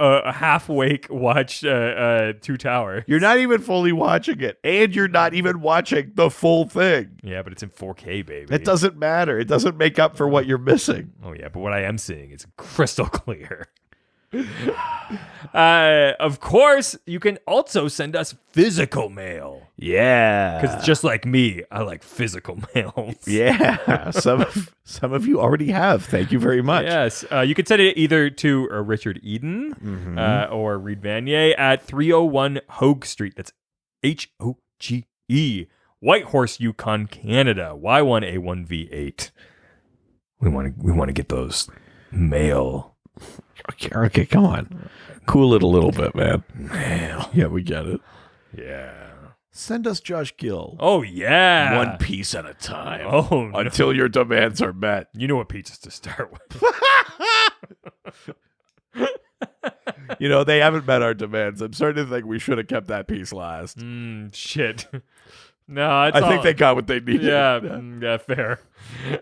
wake watch Two Towers. You're not even fully watching it, and you're not even watching the full thing. Yeah, but it's in 4K, baby. It doesn't matter. It doesn't make up for what you're missing. Oh yeah, but what I am seeing is crystal clear. Of course, you can also send us physical mail. Yeah, because just like me, I like physical mail. Yeah, some of you already have. Thank you very much. Yes, you can send it either to Richard Eden or Reed Vanier at 301 Hogue Street. That's HOGE, Whitehorse, Yukon, Canada. Y1A1V8. We want to get those mail. Okay, come on. Cool it a little bit, man. Mail. Yeah, we get it. Yeah. Send us Josh Gill. Oh, yeah. One piece at a time. Oh, no. Until your demands are met. You know what pizzas to start with. They haven't met our demands. I'm starting to think we should have kept that piece last. Shit. No, I think they got what they needed. Yeah, fair.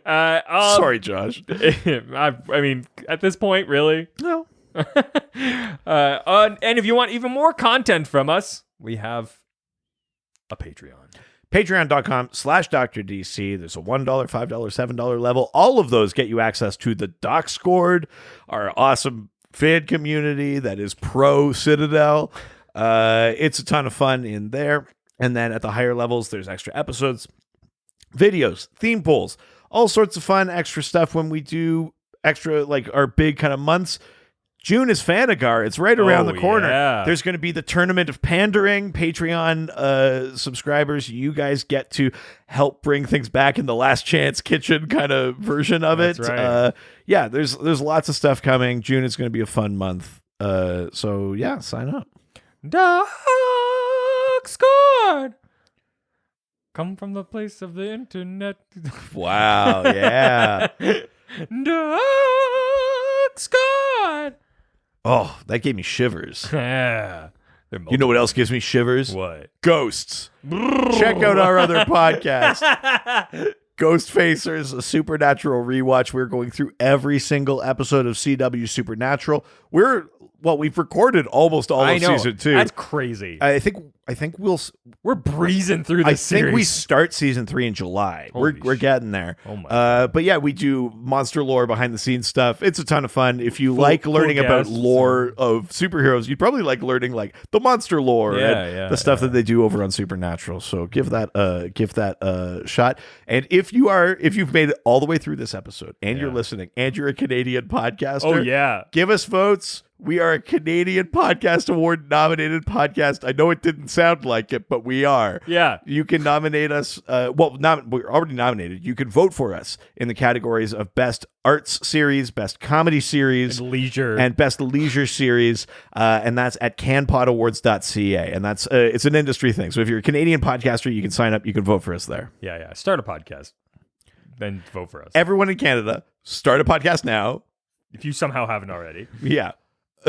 Sorry, Josh. I mean, at this point, really? No. And if you want even more content from us, we have a Patreon. Patreon.com/DrDC. There's a $1, $5, $7 level. All of those get you access to the Discord, our awesome fan community that is pro Citadel. It's a ton of fun in there. And then at the higher levels, there's extra episodes, videos, theme polls, all sorts of fun extra stuff when we do extra, like our big kind of months. June is Ranthanagar. It's right around the corner. Yeah. There's going to be the Tournament of Pandering. Patreon subscribers, you guys get to help bring things back in the Last Chance Kitchen kind of version of it. That's right. Yeah, there's lots of stuff coming. June is going to be a fun month. So yeah, sign up. Dark Squad. Come from the place of the internet. Wow, yeah. Dark Squad. Oh, that gave me shivers. Yeah. You know what else gives me shivers? What? Ghosts. Check out our other podcast. Ghost Facers, a Supernatural rewatch. We're going through every single episode of CW Supernatural. We've recorded almost all of season 2. That's crazy. I think we're breezing through this series. I think we start season 3 in July. We're getting there. Oh my God. But yeah, we do monster lore, behind the scenes stuff. It's a ton of fun. If you like learning about lore of superheroes, you'd probably like learning like the monster lore and the stuff that they do over on Supernatural. So give that a shot. And if you've made it all the way through this episode and you're listening and you're a Canadian podcaster, give us votes. We are a Canadian Podcast Award nominated podcast. I know it didn't sound like it, but we are. Yeah. You can nominate us. We're already nominated. You can vote for us in the categories of Best Arts Series, Best Comedy Series, and Best Leisure Series. And that's at canpodawards.ca. And that's it's an industry thing. So if you're a Canadian podcaster, you can sign up. You can vote for us there. Yeah. Start a podcast. Then vote for us. Everyone in Canada, start a podcast now. If you somehow haven't already. Yeah.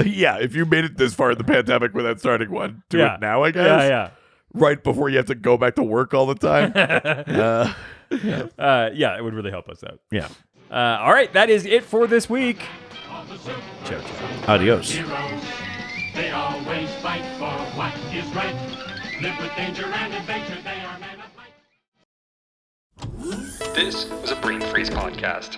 Yeah, if you made it this far in the pandemic without starting one, do it now, I guess. Yeah. Right before you have to go back to work all the time. Yeah, it would really help us out. Yeah. All right, that is it for this week. Ciao, ciao. Adios. Heroes, they always fight for what is right. Live with danger and adventure, they are men of might. This was a Brain Freeze podcast.